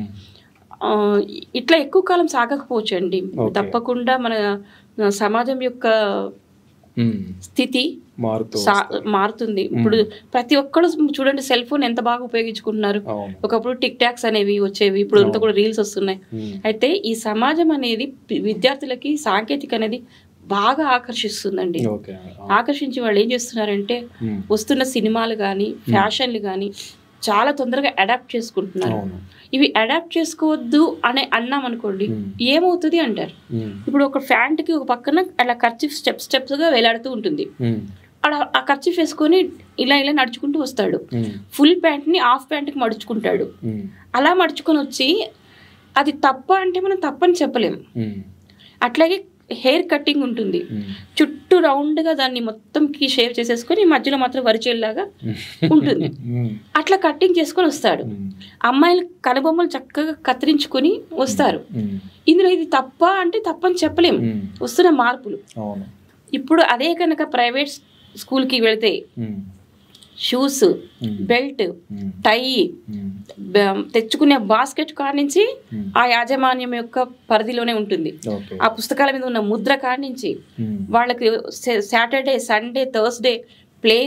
ఇట్లా ఎక్కువ కాలం సాగకపోవచ్చు అండి. తప్పకుండా మన సమాజం యొక్క స్థితి మారుతుంది. ఇప్పుడు ప్రతి ఒక్కరు చూడండి సెల్ ఫోన్ ఎంత బాగా ఉపయోగించుకుంటున్నారు. ఒకప్పుడు టిక్ టాక్స్ అనేవి వచ్చేవి, ఇప్పుడు అంతా కూడా రీల్స్ వస్తున్నాయి. అయితే ఈ సమాజం అనేది విద్యార్థులకి సాంకేతిక అనేది బాగా ఆకర్షిస్తుందండి. ఆకర్షించి వాళ్ళు ఏం చేస్తున్నారంటే వస్తున్న సినిమాలు కానీ ఫ్యాషన్లు కానీ చాలా తొందరగా అడాప్ట్ చేసుకుంటున్నారు. ఇవి అడాప్ట్ చేసుకోవద్దు అని అన్నాం అనుకోండి ఏమవుతుంది అంటారు. ఇప్పుడు ఒక ప్యాంట్ కి ఒక పక్కన అలా కర్చీఫ్ స్టెప్స్ గా వేలాడుతూ ఉంటుంది. అలా ఆ కర్చీఫ్ వేసుకొని ఇలా నడుచుకుంటూ వస్తాడు. ఫుల్ ప్యాంట్ ని హాఫ్ ప్యాంట్ కి మడుచుకుంటాడు. అలా మడుచుకొని వచ్చి అది తప్ప అంటే మనం తప్పని చెప్పలేము. అట్లాగే హెయిర్ కటింగ్ ఉంటుంది, చుట్టూ రౌండ్ గా దాన్ని మొత్తం కి షేవ్ చేసేసుకొని మధ్యలో మాత్రం వరిచేలాగా ఉంటుంది. అట్లా కటింగ్ చేసుకొని వస్తాడు. అమ్మాయిలు కనుబొమ్మలు చక్కగా కత్తిరించుకొని వస్తారు. ఇందులో ఇది తప్ప అంటే తప్పని చెప్పలేము, వస్తున్న మార్పులు. ఇప్పుడు అదే కనుక ప్రైవేట్ స్కూల్ కి వెళితే షూస్, బెల్ట్, టై, తెచ్చుకునే బాస్కెట్ కాడ నుంచి ఆ యాజమాన్యం యొక్క పరిధిలోనే ఉంటుంది. ఆ పుస్తకాల మీద ఉన్న ముద్ర కాడ నుంచి వాళ్ళకి సాటర్డే, సండే, థర్స్డే ప్లే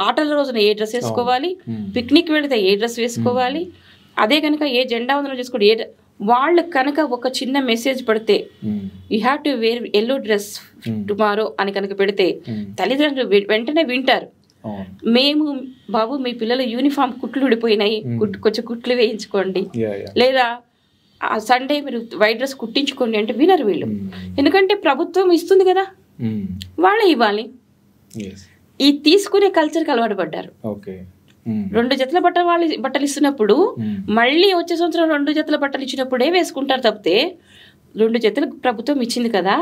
ఆటల రోజున ఏ డ్రెస్ వేసుకోవాలి, పిక్నిక్ వెళితే ఏ డ్రెస్ వేసుకోవాలి, అదే కనుక ఏ జెండా వందనం చేసుకోండి, వాళ్ళు కనుక ఒక చిన్న మెసేజ్ పెడితే you have to wear yellow dress tomorrow అని కనుక పెడితే తల్లిదండ్రులు వెంటనే వింటారు. మేము బాబు మీ పిల్లలు యూనిఫామ్ కుట్లు ఊడిపోయినాయి, కొంచెం కుట్లు వేయించుకోండి, లేదా సండే మీరు వైట్ డ్రెస్ కుట్టించుకోండి అంటే వినరు వీళ్ళు. ఎందుకంటే ప్రభుత్వం ఇస్తుంది కదా, వాళ్ళే ఇవ్వాలి. ఈ తీసుకునే కల్చర్కి అలవాటు పడ్డారు. 2 జతల బట్టలు ఇస్తున్నప్పుడు మళ్ళీ వచ్చే సంవత్సరం 2 జతల బట్టలు ఇచ్చినప్పుడే వేసుకుంటారు తప్పితే 2 జతలు ప్రభుత్వం ఇచ్చింది కదా,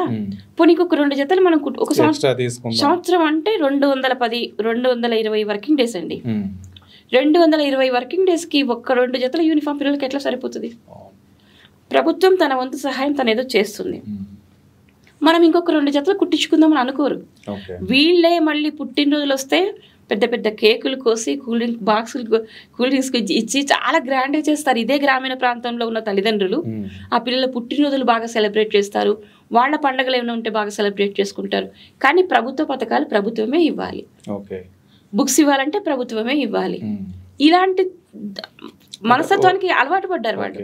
పోనీ ఇంకొక 2 జతలు మనం ఒక సంవత్సరం అంటే 210, 220 వర్కింగ్ డేస్ అండి. 220 వర్కింగ్ డేస్ కి ఒక్క 2 జతల యూనిఫామ్ పిల్లలకి ఎట్లా సరిపోతుంది? ప్రభుత్వం తన వంతు సహాయం తన ఏదో చేస్తుంది. మనం ఇంకొక 2 జతలు కుట్టించుకుందామని అనుకోరు. వీళ్ళే మళ్ళీ పుట్టినరోజులు వస్తే పెద్ద పెద్ద కేకులు కోసి కూల్ డ్రింక్స్ ఇచ్చి చాలా గ్రాండ్గా చేస్తారు. ఇదే గ్రామీణ ప్రాంతంలో ఉన్న తల్లిదండ్రులు ఆ పిల్లల పుట్టినరోజులు బాగా సెలబ్రేట్ చేస్తారు, వాళ్ళ పండుగలు ఏమైనా ఉంటే బాగా సెలబ్రేట్ చేసుకుంటారు. కానీ ప్రభుత్వ పథకాలు ప్రభుత్వమే ఇవ్వాలి, బుక్స్ ఇవ్వాలంటే ప్రభుత్వమే ఇవ్వాలి. ఇలాంటి మనస్తత్వానికి అలవాటు పడ్డారు వాళ్ళు.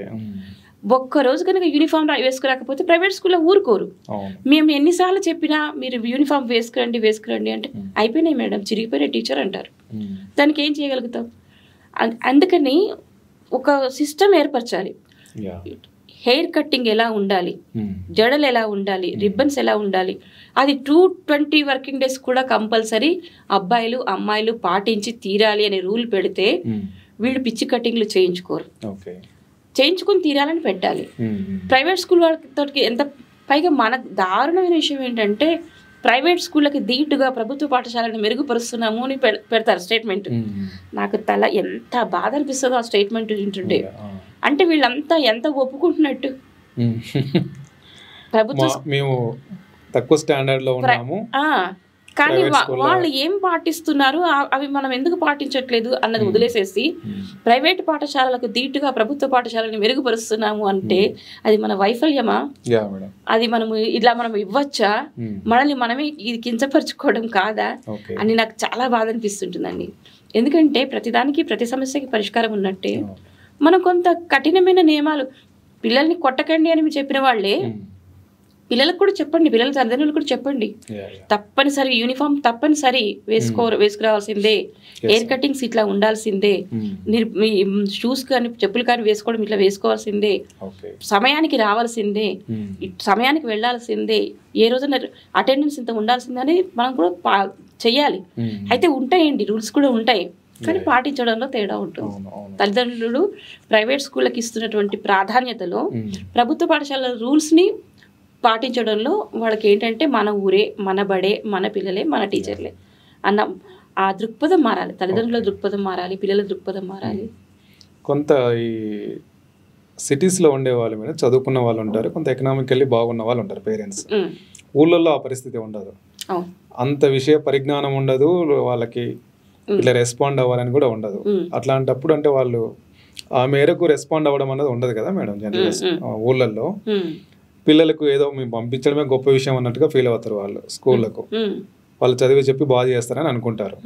ఒక్కరోజు కనుక యూనిఫామ్ వేసుకురాకపోతే ప్రైవేట్ స్కూల్లో ఊరుకోరు. మేము ఎన్నిసార్లు చెప్పినా మీరు యూనిఫామ్ వేసుకురండి అంటే అయిపోయినాయి మేడం, చిరిగిపోయిన టీచర్ అంటారు. దానికి ఏం చేయగలుగుతాం? అందుకని ఒక సిస్టమ్ ఏర్పరచాలి. హెయిర్ కట్టింగ్ ఎలా ఉండాలి, జడలు ఎలా ఉండాలి, రిబ్బన్స్ ఎలా ఉండాలి, అది 220 వర్కింగ్ డేస్ కూడా కంపల్సరీ అబ్బాయిలు అమ్మాయిలు పాటించి తీరాలి అనే రూల్ పెడితే వీళ్ళు పిచ్చి కటింగ్లు చేయించుకోరు, చేయించుకుని తీరాలని పెట్టాలి. ప్రైవేట్ స్కూల్ వాళ్ళతో ఎంత పైగా మన దారుణమైన విషయం ఏంటంటే ప్రైవేట్ స్కూళ్ళకి ధీటుగా ప్రభుత్వ పాఠశాలను మెరుగుపరుస్తున్నాము అని పెడతారు స్టేట్మెంట్. నాకు ఎంత బాధ అనిపిస్తుందో ఆ స్టేట్మెంట్ వింటుంటే. అంటే వీళ్ళంతా ఎంత ఒప్పుకుంటున్నట్టు ప్రభుత్వం మేము తక్కువ స్టాండర్డ్ లో ఉన్నాము, కానీ వాళ్ళు ఏం పాటిస్తున్నారు, అవి మనం ఎందుకు పాటించట్లేదు అన్నది వదిలేసేసి ప్రైవేట్ పాఠశాలలకు ధీటుగా ప్రభుత్వ పాఠశాలని మెరుగుపరుస్తున్నాము అంటే అది మన వైఫల్యమా? అది మనము ఇలా మనం ఇవ్వచ్చా? మనల్ని మనమే ఇది కించపరుచుకోవడం కాదా అని నాకు చాలా బాధ అనిపిస్తుంటుందండి. ఎందుకంటే ప్రతిదానికి ప్రతి సమస్యకి పరిష్కారం ఉన్నట్టే మనం కొంత కఠినమైన నియమాలు, పిల్లల్ని కొట్టకండి అని చెప్పిన వాళ్ళే పిల్లలకు కూడా చెప్పండి, పిల్లల తల్లిదండ్రులు కూడా చెప్పండి, తప్పనిసరి యూనిఫామ్ తప్పనిసరి వేసుకురావాల్సిందే, హెయిర్ కటింగ్స్ ఇట్లా ఉండాల్సిందే, షూస్ కానీ చెప్పులు కానీ వేసుకోవడం ఇట్లా వేసుకోవాల్సిందే, సమయానికి రావాల్సిందే, సమయానికి వెళ్లాల్సిందే, ఏ రోజున అటెండెన్స్ ఇంత ఉండాల్సిందే అని మనం కూడా చెయ్యాలి. అయితే ఉంటాయండి, రూల్స్ కూడా ఉంటాయి, కానీ పాటించడంలో తేడా ఉంటుంది. తల్లిదండ్రులు ప్రైవేట్ స్కూళ్ళకి ఇస్తున్నటువంటి ప్రాధాన్యతలో ప్రభుత్వ పాఠశాలల రూల్స్ని పాటించడంలో వాళ్ళకి ఏంటంటే మన ఊరే, మన బడే, మన పిల్లలే, మన టీచర్లే అన్న ఆ దృక్పథం మారాలి. తల్లిదండ్రుల దృక్పథం మారాలి, పిల్లల దృక్పథం మారాలి. కొంత ఈ సిటీస్లో ఉండే వాళ్ళ మీద చదువుకున్న వాళ్ళు ఉంటారు, కొంత ఎకనామికల్లీ బాగున్న వాళ్ళు ఉంటారు పేరెంట్స్. ఊళ్ళల్లో ఆ పరిస్థితి ఉండదు, అంత విషయ పరిజ్ఞానం ఉండదు, వాళ్ళకి ఇట్లా రెస్పాండ్ అవ్వాలని కూడా ఉండదు. అట్లాంటప్పుడు అంటే వాళ్ళు ఆ మేరకు రెస్పాండ్ అవ్వడం అనేది ఉండదు కదా మేడం. జనరల్గా ఊళ్ళల్లో పిల్లలకు ఏదో మేము పంపించడమే గొప్ప విషయం అన్నట్టుగా ఫీల్ అవుతారు వాళ్ళు. స్కూళ్ళకు వాళ్ళు చదివి చెప్పి బాగా చేస్తారని అనుకుంటారు.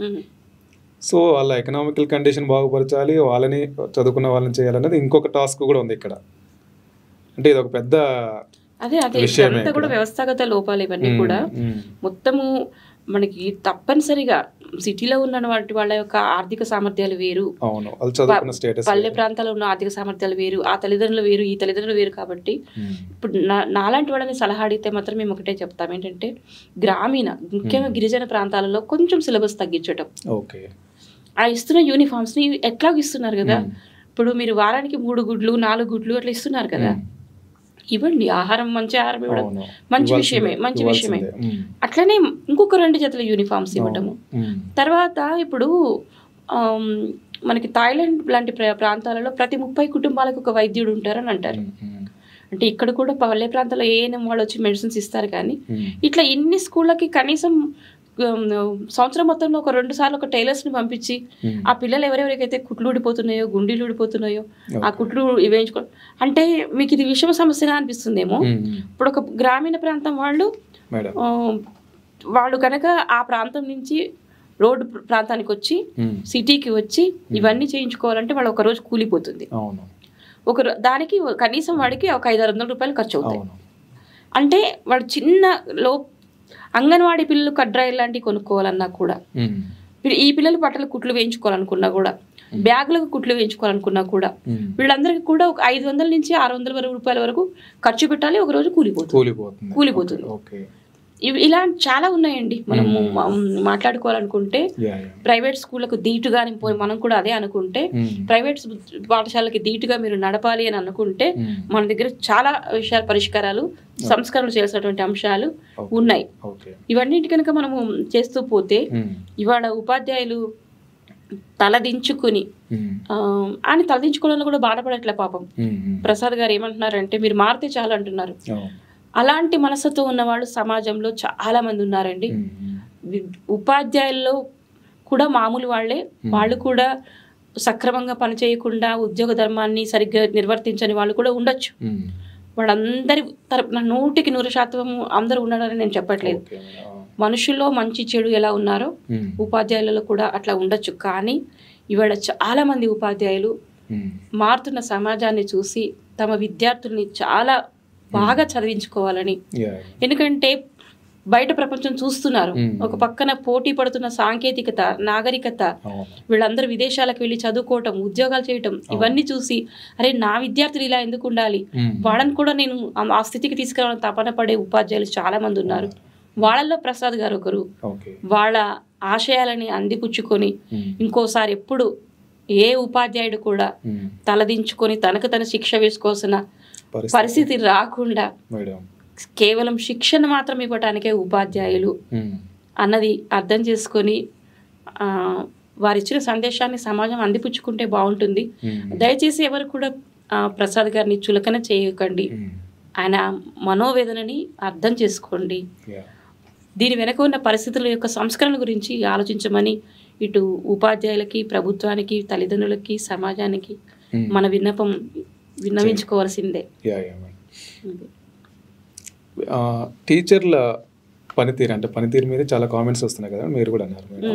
సో వాళ్ళ ఎకనామికల్ కండిషన్ బాగుపరచాలి, వాళ్ళని చదువుకున్న వాళ్ళని చేయాలనేది ఇంకొక టాస్క్ కూడా ఉంది ఇక్కడ. అంటే ఇది ఒక పెద్ద విషయమే కూడా, వ్యవస్థాగత లోపాలు ఇవన్నీ కూడా. మొత్తము మనకి తప్పనిసరిగా సిటీలో ఉన్న వాళ్ళ యొక్క ఆర్థిక సామర్థ్యాలు వేరు, పల్లె ప్రాంతాల్లో ఉన్న ఆర్థిక సామర్థ్యాలు వేరు, ఆ తల్లిదండ్రులు వేరు, ఈ తల్లిదండ్రులు వేరు. కాబట్టి ఇప్పుడు నాలాంటి వాళ్ళని సలహా అడిగితే మాత్రం మేము ఒకటే చెప్తాం, ఏంటంటే గ్రామీణ ముఖ్యంగా గిరిజన ప్రాంతాలలో కొంచెం సిలబస్ తగ్గించటం. ఆ ఇస్తున్న యూనిఫామ్స్ని ఎట్లాగ ఇస్తున్నారు కదా, ఇప్పుడు మీరు వారానికి 3 గుడ్లు 4 గుడ్లు అట్లా ఇస్తున్నారు కదా, ఇవ్వండి. ఆహారం, మంచి ఆహారం ఇవ్వడం మంచి విషయమే. అట్లనే ఇంకొక 2 జతల యూనిఫామ్స్ ఇవ్వటము. తర్వాత ఇప్పుడు మనకి థాయిలాండ్ లాంటి ప్రాంతాలలో ప్రతి 30 కుటుంబాలకు ఒక వైద్యుడు ఉంటారని అంటారు. అంటే ఇక్కడ కూడా పల్లె ప్రాంతాల్లో ఏఎన్ఎం వాళ్ళు వచ్చి మెడిసిన్స్ ఇస్తారు. కానీ ఇట్లా ఇన్ని స్కూళ్ళకి కనీసం సంవత్సరం మొత్తంలో ఒక 2 సార్లు ఒక టైలర్స్ని పంపించి ఆ పిల్లలు ఎవరెవరికైతే కుట్లు ఊడిపోతున్నాయో, గుండీలు ఊడిపోతున్నాయో ఆ కుట్లు వేయించుకో అంటే మీకు ఇది విషమ సమస్యగా అనిపిస్తుందేమో. ఇప్పుడు ఒక గ్రామీణ ప్రాంతం వాళ్ళు కనుక ఆ ప్రాంతం నుంచి రోడ్డు ప్రాంతానికి వచ్చి సిటీకి వచ్చి ఇవన్నీ చేయించుకోవాలంటే వాళ్ళు ఒక రోజు కూలిపోతుంది. దానికి కనీసం వాడికి ఒక 500-600 రూపాయలు ఖర్చు అవుతాయి. అంటే వాడు చిన్న అంగన్వాడీ పిల్లలు కడ్రాయిల్ లాంటివి కొనుక్కోవాలన్నా కూడా, ఈ పిల్లలు బట్టలు కుట్లు వేయించుకోవాలనుకున్నా కూడా, బ్యాగులకు కుట్లు వేయించుకోవాలనుకున్నా కూడా వీళ్ళందరికీ కూడా ఒక 500 నుంచి 600 రూపాయల వరకు ఖర్చు పెట్టాలి. ఒక రోజు కూలిపోతుంది. ఇలా చాలా ఉన్నాయండి. మనము మాట్లాడుకోవాలనుకుంటే ప్రైవేట్ స్కూళ్ళకు ధీటుగా మనం కూడా అదే అనుకుంటే, ప్రైవేట్ పాఠశాలకి ధీటుగా మీరు నడపాలి అని అనుకుంటే మన దగ్గర చాలా విషయాల పరిష్కారాలు, సంస్కరణలు చేయాల్సినటువంటి అంశాలు ఉన్నాయి. ఇవన్నిటి కనుక మనము చేస్తూ పోతే ఇవాళ ఉపాధ్యాయులు తలదించుకుని ఆయన తలదించుకోవడంలో కూడా బాధపడట్లే పాపం. ప్రసాద్ గారు ఏమంటున్నారంటే మీరు మారితే చాలు అంటున్నారు. అలాంటి మనసుతో ఉన్నవాళ్ళు సమాజంలో చాలా మంది ఉన్నారండి. ఉపాధ్యాయుల్లో కూడా మామూలు వాళ్ళు కూడా సక్రమంగా పనిచేయకుండా ఉద్యోగ ధర్మాన్ని సరిగ్గా నిర్వర్తించని వాళ్ళు కూడా ఉండొచ్చు. వాళ్ళందరి తరపున 100% అందరూ ఉన్నారని నేను చెప్పట్లేదు. మనుషుల్లో మంచి చెడు ఎలా ఉన్నారో ఉపాధ్యాయులలో కూడా అట్లా ఉండొచ్చు. కానీ ఇవాళ చాలా మంది ఉపాధ్యాయులు మారుతున్న సమాజాన్ని చూసి తమ విద్యార్థుల్ని చాలా బాగా చదివించుకోవాలని, ఎందుకంటే బయట ప్రపంచం చూస్తున్నారు. ఒక పక్కన పోటీ పడుతున్న సాంకేతికత, నాగరికత, వీళ్ళందరూ విదేశాలకు వెళ్ళి చదువుకోవటం, ఉద్యోగాలు చేయటం, ఇవన్నీ చూసి అరే నా విద్యార్థులు ఇలా ఎందుకు ఉండాలి, వాళ్ళని కూడా నేను ఆ స్థితికి తీసుకురావాలని తపన పడే ఉపాధ్యాయులు చాలా మంది ఉన్నారు. వాళ్ళల్లో ప్రసాద్ గారు ఒకరు. వాళ్ళ ఆశయాలని అందిపుచ్చుకొని ఇంకోసారి ఎప్పుడు ఏ ఉపాధ్యాయుడు కూడా తలదించుకొని తనకు తన శిక్ష వేసుకోవాల్సిన పరిస్థితి రాకుండా కేవలం శిక్షణ మాత్రం ఇవ్వటానికే ఉపాధ్యాయులు అన్నది అర్థం చేసుకొని వారిచ్చిన సందేశాన్ని సమాజం అందిపుచ్చుకుంటే బాగుంటుంది. దయచేసి ఎవరు కూడా ప్రసాద్ గారిని చులకన చేయకండి. ఆయన మనోవేదనని అర్థం చేసుకోండి. దీని వెనక ఉన్న పరిస్థితుల యొక్క సంస్కరణ గురించి ఆలోచించమని ఇటు ఉపాధ్యాయులకి, ప్రభుత్వానికి, తల్లిదండ్రులకి, సమాజానికి మన విన్నవించుకోవాల్సిందే. టీచర్ల పనితీరు మీద చాలా కామెంట్స్ వస్తున్నాయి కదా, మీరు కూడా అన్నారు మీరు.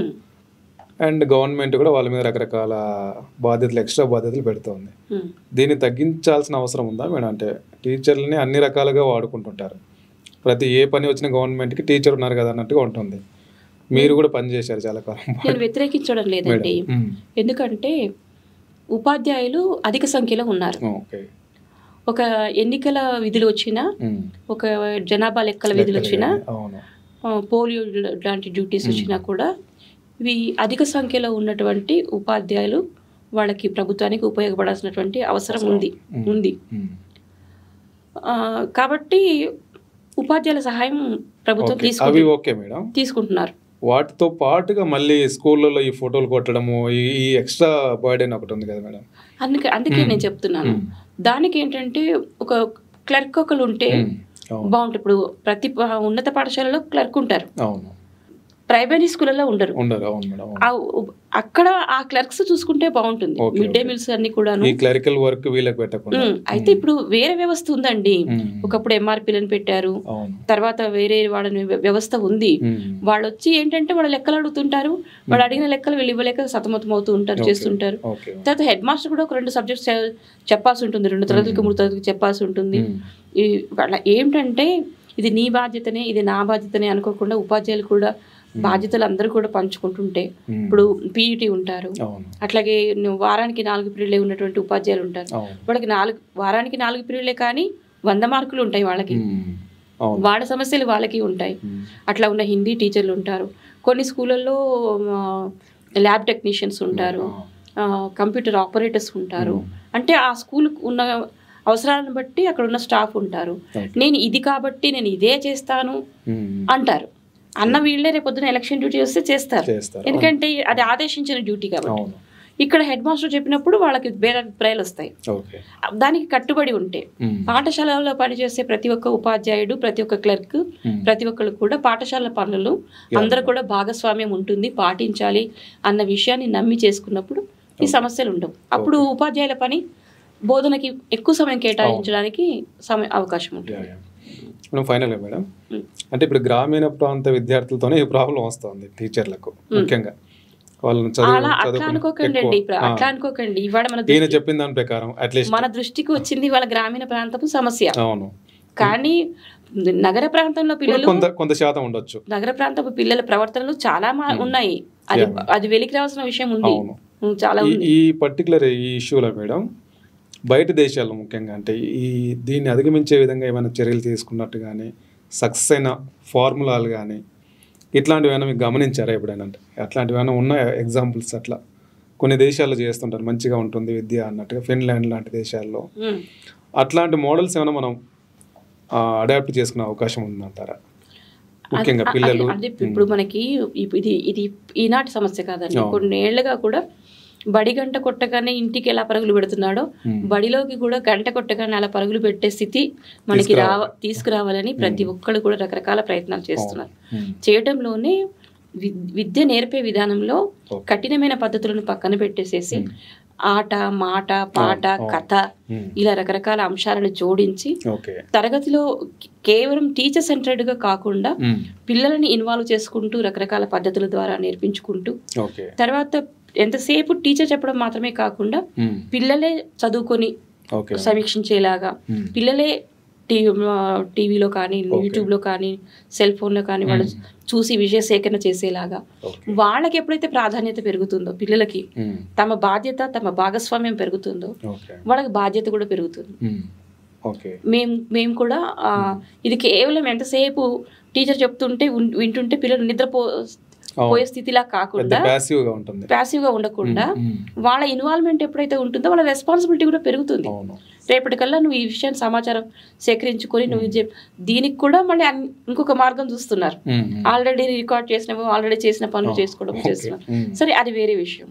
అండ్ గవర్నమెంట్ కూడా వాళ్ళ మీద రకరకాల ఎక్స్ట్రా బాధ్యతలు పెడుతుంది. దీన్ని తగ్గించాల్సిన అవసరం ఉందా మేడం? అంటే టీచర్లని అన్ని రకాలుగా వాడుకుంటుంటారు. ప్రతి ఏ పని వచ్చిన గవర్నమెంట్కి టీచర్ ఉన్నారు కదా అన్నట్టుగా ఉంటుంది. మీరు కూడా పని చేశారు చాలా కాలం. నేను వ్యతిరేకించడం లేదండి, ఎందుకంటే ఉపాధ్యాయులు అధిక సంఖ్యలో ఉన్నారు. ఒక ఎన్నికల విధులు వచ్చినా, ఒక జనాభా లెక్కల విధులు వచ్చినా, పోలియో లాంటి డ్యూటీస్ వచ్చినా కూడా ఇవి అధిక సంఖ్యలో ఉన్నటువంటి ఉపాధ్యాయులు వాళ్ళకి ప్రభుత్వానికి ఉపయోగపడాల్సినటువంటి అవసరం ఉంది. కాబట్టి ఉపాధ్యాయుల సహాయం ప్రభుత్వం తీసుకుంటున్నారు. వాటితో పాటుగా మళ్ళీ స్కూళ్ళలో ఈ ఫోటోలు కొట్టడము, ఈ ఎక్స్ట్రా బర్డెన్ ఒకటి ఉంది కదా మేడం. అందుకే నేను చెప్తున్నాను, దానికి ఏంటంటే ఒక క్లర్క్ ఒకరు ఉంటే బాగుంటుంది. ఇప్పుడు ప్రతి ఉన్నత పాఠశాలలో క్లర్క్ ఉంటారు, ప్రైమరీ స్కూళ్ళలో ఉండరు. అక్కడ ఆ క్లర్క్స్ చూసుకుంటే బాగుంటుంది. మిడ్ డే మీల్స్ అన్ని కూడా క్లరికల్ వర్క్ వీళ్ళకి పెట్టకుండా. అయితే ఇప్పుడు వేరే వ్యవస్థ ఉందండి. ఒకప్పుడు ఎంఆర్పీలను పెట్టారు, తర్వాత వేరే వాళ్ళ వ్యవస్థ ఉంది. వాళ్ళు వచ్చి ఏంటంటే వాళ్ళ లెక్కలు అడుగుతుంటారు, వాళ్ళు అడిగిన లెక్కలు వీళ్ళు ఇవ్వలేక సతమతం అవుతూ ఉంటారు, చేస్తుంటారు. తర్వాత హెడ్ మాస్టర్ కూడా ఒక 2 సబ్జెక్ట్స్ చెప్పాల్సి ఉంటుంది, 2 తరగతులకు 3 తరగతులకు చెప్పాల్సి ఉంటుంది. వాళ్ళ ఏంటంటే ఇది నీ బాధ్యతనే, ఇది నా బాధ్యతనే అనుకోకుండా ఉపాధ్యాయులు కూడా బాధ్యతలు అందరూ కూడా పంచుకుంటుంటే, ఇప్పుడు పీఈటీ ఉంటారు, అట్లాగే వారానికి 4 పీరియడ్లే ఉన్నటువంటి ఉపాధ్యాయులు ఉంటారు. వాళ్ళకి వారానికి 4 పీరియడ్లే కానీ 100 మార్కులు ఉంటాయి వాళ్ళకి, వాళ్ళ సమస్యలు వాళ్ళకి ఉంటాయి. అట్లా ఉన్న హిందీ టీచర్లు ఉంటారు, కొన్ని స్కూళ్ళల్లో ల్యాబ్ టెక్నీషియన్స్ ఉంటారు, కంప్యూటర్ ఆపరేటర్స్ ఉంటారు. అంటే ఆ స్కూల్కి ఉన్న అవసరాలను బట్టి అక్కడ ఉన్న స్టాఫ్ ఉంటారు. నేను ఇది కాబట్టి నేను ఇదే చేస్తాను అంటారు అన్న వీళ్ళే రేపొద్దున ఎలక్షన్ డ్యూటీ వస్తే చేస్తారు, ఎందుకంటే అది ఆదేశించిన డ్యూటీ కాబట్టి. ఇక్కడ హెడ్ మాస్టర్ చెప్పినప్పుడు వాళ్ళకి వేరే అభిప్రాయాలు వస్తాయి. దానికి కట్టుబడి ఉంటే పాఠశాలలో పనిచేసే ప్రతి ఒక్క ఉపాధ్యాయుడు, ప్రతి ఒక్క క్లర్క్, ప్రతి ఒక్కరు కూడా పాఠశాల పనులు అందరూ కూడా భాగస్వామ్యం ఉంటుంది, పాటించాలి అన్న విషయాన్ని నమ్మి చేసుకున్నప్పుడు ఈ సమస్యలు ఉండవు. అప్పుడు ఉపాధ్యాయుల పని బోధనకి ఎక్కువ సమయం కేటాయించడానికి అవకాశం ఉంటుంది. ఫైనల్గా మేడం, అంటే ఇప్పుడు గ్రామీణ ప్రాంత విద్యార్థులతోనే ఈ ప్రాబ్లం వస్తుంది టీచర్లకు ముఖ్యంగా. వాళ్ళని అనుకోకండి, ఇవాళ చెప్పిన దాని ప్రకారం మన దృష్టికి వచ్చింది వాళ్ళ గ్రామీణ ప్రాంతపు సమస్య. అవును, కానీ నగర ప్రాంతంలో పిల్లలు కొంత శాతం ఉండొచ్చు. నగర ప్రాంతపు పిల్లల ప్రవర్తనలు చాలా ఉన్నాయి, అది వెలికి రావాల్సిన విషయం ఉంది, చాలా. ఈ పర్టికులర్ ఈ ఇష్యూలో మేడం బయట దేశాల్లో ముఖ్యంగా అంటే దీన్ని అధిగమించే విధంగా ఏమైనా చర్యలు తీసుకున్నట్టు కానీ, సక్సెస్ అయిన ఫార్ములాలు కానీ ఇట్లాంటివైనా మీకు గమనించారా ఎప్పుడైనా? అంటే అట్లాంటివైనా ఉన్నాయా ఎగ్జాంపుల్స్? అట్లా కొన్ని దేశాల్లో చేస్తుంటారు, మంచిగా ఉంటుంది విద్య అన్నట్టుగా, ఫిన్లాండ్ లాంటి దేశాల్లో. అట్లాంటి మోడల్స్ ఏమైనా మనం అడాప్ట్ చేసుకునే అవకాశం ఉందంటారా? ముఖ్యంగా పిల్లలు ఇప్పుడు మనకి ఇది ఈనాటి సమస్య కాదండి, కొన్నేళ్లుగా కూడా బడి గంట కొట్టగానే ఇంటికి ఎలా పరుగులు పెడుతున్నాడో బడిలోకి కూడా గంట కొట్టగానే అలా పరుగులు పెట్టే స్థితి మనకి తీసుకురావాలని ప్రతి ఒక్కళ్ళు కూడా రకరకాల ప్రయత్నాలు చేస్తున్నారు. చేయడంలోనే విద్య నేర్పే విధానంలో కఠినమైన పద్ధతులను పక్కన పెట్టేసేసి ఆట, మాట, పాట, కథ ఇలా రకరకాల అంశాలను జోడించి తరగతిలో కేవలం టీచర్ సెంటర్డ్ గా కాకుండా పిల్లలని ఇన్వాల్వ్ చేసుకుంటూ రకరకాల పద్ధతుల ద్వారా నేర్పించుకుంటూ, తర్వాత ఎంతసేపు టీచర్ చెప్పడం మాత్రమే కాకుండా పిల్లలే చదువుకొని సమీక్షించేలాగా, పిల్లలే టీవీలో కానీ, యూట్యూబ్లో కానీ, సెల్ ఫోన్లో కానీ వాళ్ళు చూసి విషయ సేకరణ చేసేలాగా, వాళ్ళకి ఎప్పుడైతే ప్రాధాన్యత పెరుగుతుందో, పిల్లలకి తమ బాధ్యత, తమ భాగస్వామ్యం పెరుగుతుందో, వాళ్ళకి బాధ్యత కూడా పెరుగుతుంది. మేము కూడా ఇది కేవలం ఎంతసేపు టీచర్ చెప్తుంటే వింటుంటే పిల్లలు పోయే స్థితిలా కాకుండా, ప్యాసివ్ గా ఉండకుండా వాళ్ళ ఇన్వాల్వ్మెంట్ ఎప్పుడైతే ఉంటుందో వాళ్ళ రెస్పాన్సిబిలిటీ కూడా పెరుగుతుంది. రేపటికల్లా నువ్వు ఈ విషయాన్ని సమాచారం సేకరించుకొని నువ్వు దీనికి కూడా మళ్ళీ ఇంకొక మార్గం చూస్తున్నారు. ఆల్రెడీ రికార్డ్ చేసినవి, ఆల్రెడీ చేసిన పనులు చేసుకోవడం చేస్తున్నారు, సరే అది వేరే విషయం.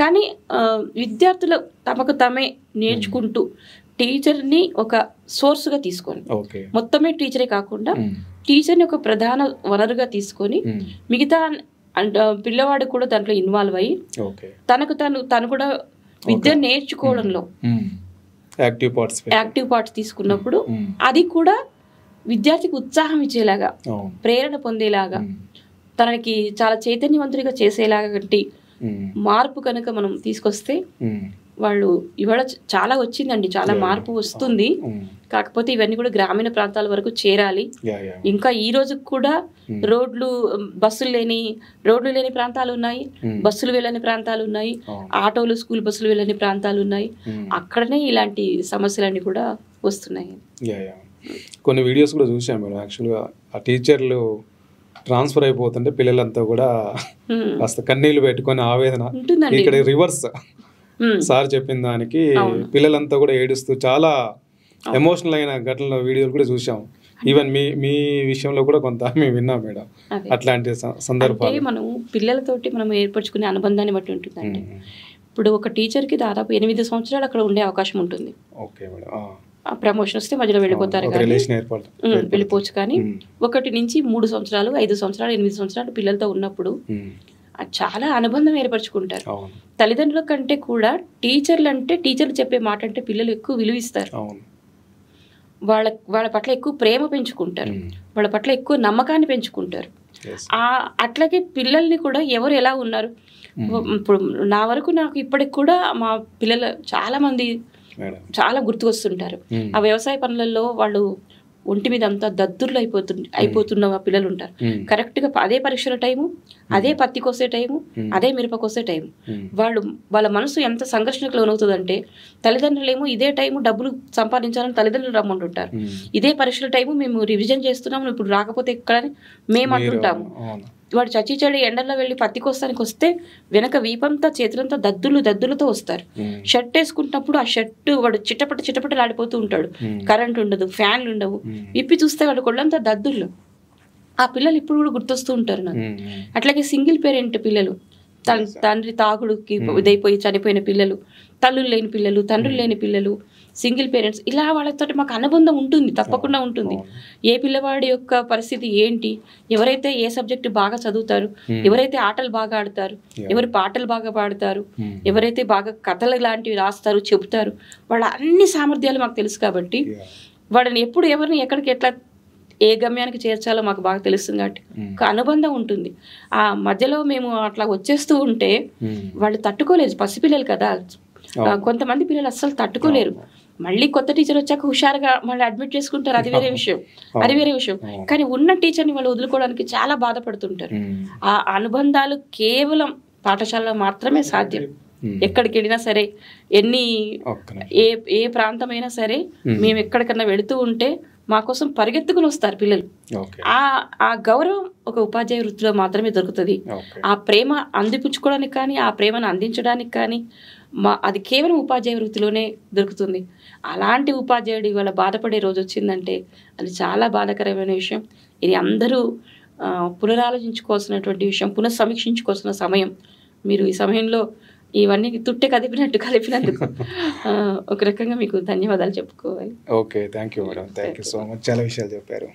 కానీ విద్యార్థులు తమకు తమే నేర్చుకుంటూ టీచర్ని ఒక సోర్స్గా తీసుకొని, మొత్తమే టీచరే కాకుండా టీచర్ని ఒక ప్రధాన వనరుగా తీసుకొని మిగతా పిల్లవాడు కూడా దాంట్లో ఇన్వాల్వ్ అయ్యి తను కూడా విద్య నేర్చుకోవడంలో యాక్టివ్ పార్ట్స్ తీసుకున్నప్పుడు అది కూడా విద్యార్థికి ఉత్సాహం ఇచ్చేలాగా, ప్రేరణ పొందేలాగా, తనకి చాలా చైతన్యవంతుడిగా చేసేలాగా మార్పు కనుక మనం తీసుకొస్తే వాళ్ళు ఇవాళ చాలా వచ్చిందండి, చాలా మార్పు వస్తుంది. కాకపోతే ఇవన్నీ కూడా గ్రామీణ ప్రాంతాల వరకు చేరాలి. ఇంకా ఈ రోజు కూడా బస్సులు లేని ప్రాంతాలు ఉన్నాయి, బస్సులు వెళ్ళని ప్రాంతాలు ఉన్నాయి, ఆటోలు స్కూల్ బస్సులు వెళ్ళని ప్రాంతాలు ఉన్నాయి. అక్కడనే ఇలాంటి సమస్యలన్నీ కూడా వస్తున్నాయి. కొన్ని వీడియోస్ కూడా చూసాం మేడం. యాక్చువల్గా ఆ టీచర్లు ట్రాన్స్ఫర్ అయిపోతుంటే పిల్లలంతా కూడా కాస్త కన్నీళ్లు పెట్టుకొని ఆవేదన, ఇక్కడ రివర్స్ సార్ చెప్పిన దానికి పిల్లలంతా కూడా ఏడుస్తూ చాలా ఎమోషనల్ అయిన ఘటనలో వీడియోలు కూడా చూసాం. ఈవెన్ మీ విషయంలో కూడా కొంత మేము విన్నాం మేడం. అట్లాంటి సందర్భాలు మనం పిల్లలతోటి మనం ఏర్పరచుకునే అనుబంధాన్ని బట్టి ఉంటుందండి. ఇప్పుడు ఒక టీచర్కి దాదాపు 8 సంవత్సరాలు అక్కడ ఉండే అవకాశం ఉంటుంది. Okay madam. ప్రమోషన్ వస్తే మధ్యలో వెళ్ళిపోతారు, వెళ్ళిపోవచ్చు. కానీ 1 నుంచి 3 సంవత్సరాలు, 5 సంవత్సరాలు, 8 సంవత్సరాలు పిల్లలతో ఉన్నప్పుడు చాలా అనుబంధం ఏర్పరచుకుంటారు. తల్లిదండ్రుల కంటే కూడా టీచర్లు చెప్పే మాట అంటే పిల్లలు ఎక్కువ విలువిస్తారు. వాళ్ళ పట్ల ఎక్కువ ప్రేమ పెంచుకుంటారు, వాళ్ళ పట్ల ఎక్కువ నమ్మకాన్ని పెంచుకుంటారు. అట్లాగే పిల్లల్ని కూడా ఎవరు ఎలా ఉన్నారు, ఇప్పుడు నా వరకు నాకు ఇప్పటికి కూడా మా పిల్లలు చాలా గుర్తుకొస్తుంటారు. ఆ వ్యవసాయ పనులలో వాళ్ళు ఒంటి మీద అంతా దద్దుర్లు అయిపోతున్న పిల్లలు ఉంటారు. కరెక్ట్ గా అదే పరీక్షల టైము, అదే పత్తి కోసే టైము, అదే మిరప కోసే టైము. వాళ్ళ మనసు ఎంత సంఘర్షణకు లోనవుతుందంటే, తల్లిదండ్రులేమో ఇదే టైము డబ్బులు సంపాదించాలని తల్లిదండ్రులు రమ్మంటుంటారు. ఇదే పరీక్షల టైము మేము రివిజన్ చేస్తున్నాము, ఇప్పుడు రాకపోతే ఎక్కడని మేము అంటుంటాము. వాడు చచ్చి ఎండల్లో వెళ్ళి పత్తి కోస్తానికి వస్తే వెనక వీపంతా చేతులంతా దద్దులతో వస్తారు. షర్ట్ వేసుకుంటున్నప్పుడు ఆ షర్ట్ వాడు చిట్టపట్టలు ఆడిపోతూ ఉంటాడు. కరెంట్ ఉండదు, ఫ్యాన్లు ఉండవు. విప్పి చూస్తే వాడు కొళ్ళంతా దద్దుళ్ళు. ఆ పిల్లలు ఇప్పుడు కూడా గుర్తొస్తూ ఉంటారు నాకు. అట్లాగే సింగిల్ పేరెంట్ పిల్లలు, తండ్రి తాగుడుకి ఇదైపోయి చనిపోయిన పిల్లలు, తల్లులు లేని పిల్లలు, తండ్రులు లేని పిల్లలు, సింగిల్ పేరెంట్స్, ఇలా వాళ్ళతో మాకు అనుబంధం ఉంటుంది, తప్పకుండా ఉంటుంది. ఏ పిల్లవాడి యొక్క పరిస్థితి ఏంటి, ఎవరైతే ఏ సబ్జెక్టు బాగా చదువుతారు, ఎవరైతే ఆటలు బాగా ఆడతారు, ఎవరు పాటలు బాగా పాడతారు, ఎవరైతే బాగా కథలు లాంటివి రాస్తారు, చెబుతారు, వాళ్ళ అన్ని సామర్థ్యాలు మాకు తెలుసు. కాబట్టి వాళ్ళని ఎప్పుడు ఎవరిని ఎక్కడికి ఎట్లా ఏ గమ్యానికి చేర్చాలో మాకు బాగా తెలుస్తుంది. కాబట్టి ఒక అనుబంధం ఉంటుంది. ఆ మధ్యలో మేము అట్లా వచ్చేస్తూ ఉంటే వాళ్ళు తట్టుకోలేదు, పసిపిల్లలు కదా. కొంతమంది పిల్లలు అస్సలు తట్టుకోలేరు. మళ్ళీ కొత్త టీచర్ వచ్చాక హుషారుగా మళ్ళీ అడ్మిట్ చేసుకుంటారు, అది వేరే విషయం. కానీ ఉన్న టీచర్ని వాళ్ళు వదులుకోవడానికి చాలా బాధపడుతుంటారు. ఆ అనుబంధాలు కేవలం పాఠశాలలో మాత్రమే సాధ్యం. ఎక్కడికి వెళ్ళినా సరే, ఏ ప్రాంతమైనా సరే, మేము ఎక్కడికన్నా వెళుతూ ఉంటే మా కోసం పరిగెత్తుకుని వస్తారు పిల్లలు. ఆ గౌరవం ఒక ఉపాధ్యాయ వృత్తిలో మాత్రమే దొరుకుతుంది. ఆ ప్రేమ అందిపుచ్చుకోవడానికి కానీ, ఆ ప్రేమను అందించడానికి కానీ అది కేవలం ఉపాధ్యాయ వృత్తిలోనే దొరుకుతుంది. అలాంటి ఉపాధ్యాయుడు ఇవాళ బాధపడే రోజు వచ్చిందంటే అది చాలా బాధాకరమైన విషయం. ఇది అందరూ పునరాలోచించుకోవాల్సినటువంటి విషయం, పునఃసమీక్షించుకోవాల్సిన సమయం. మీరు ఈ సమయంలో ఇవన్నీ తుట్టె కలిపినందుకు ఒక రకంగా మీకు ధన్యవాదాలు చెప్పుకోవాలి. Okay, thank you madam, thank you so much. చాలా విషయాలు చెప్పారు.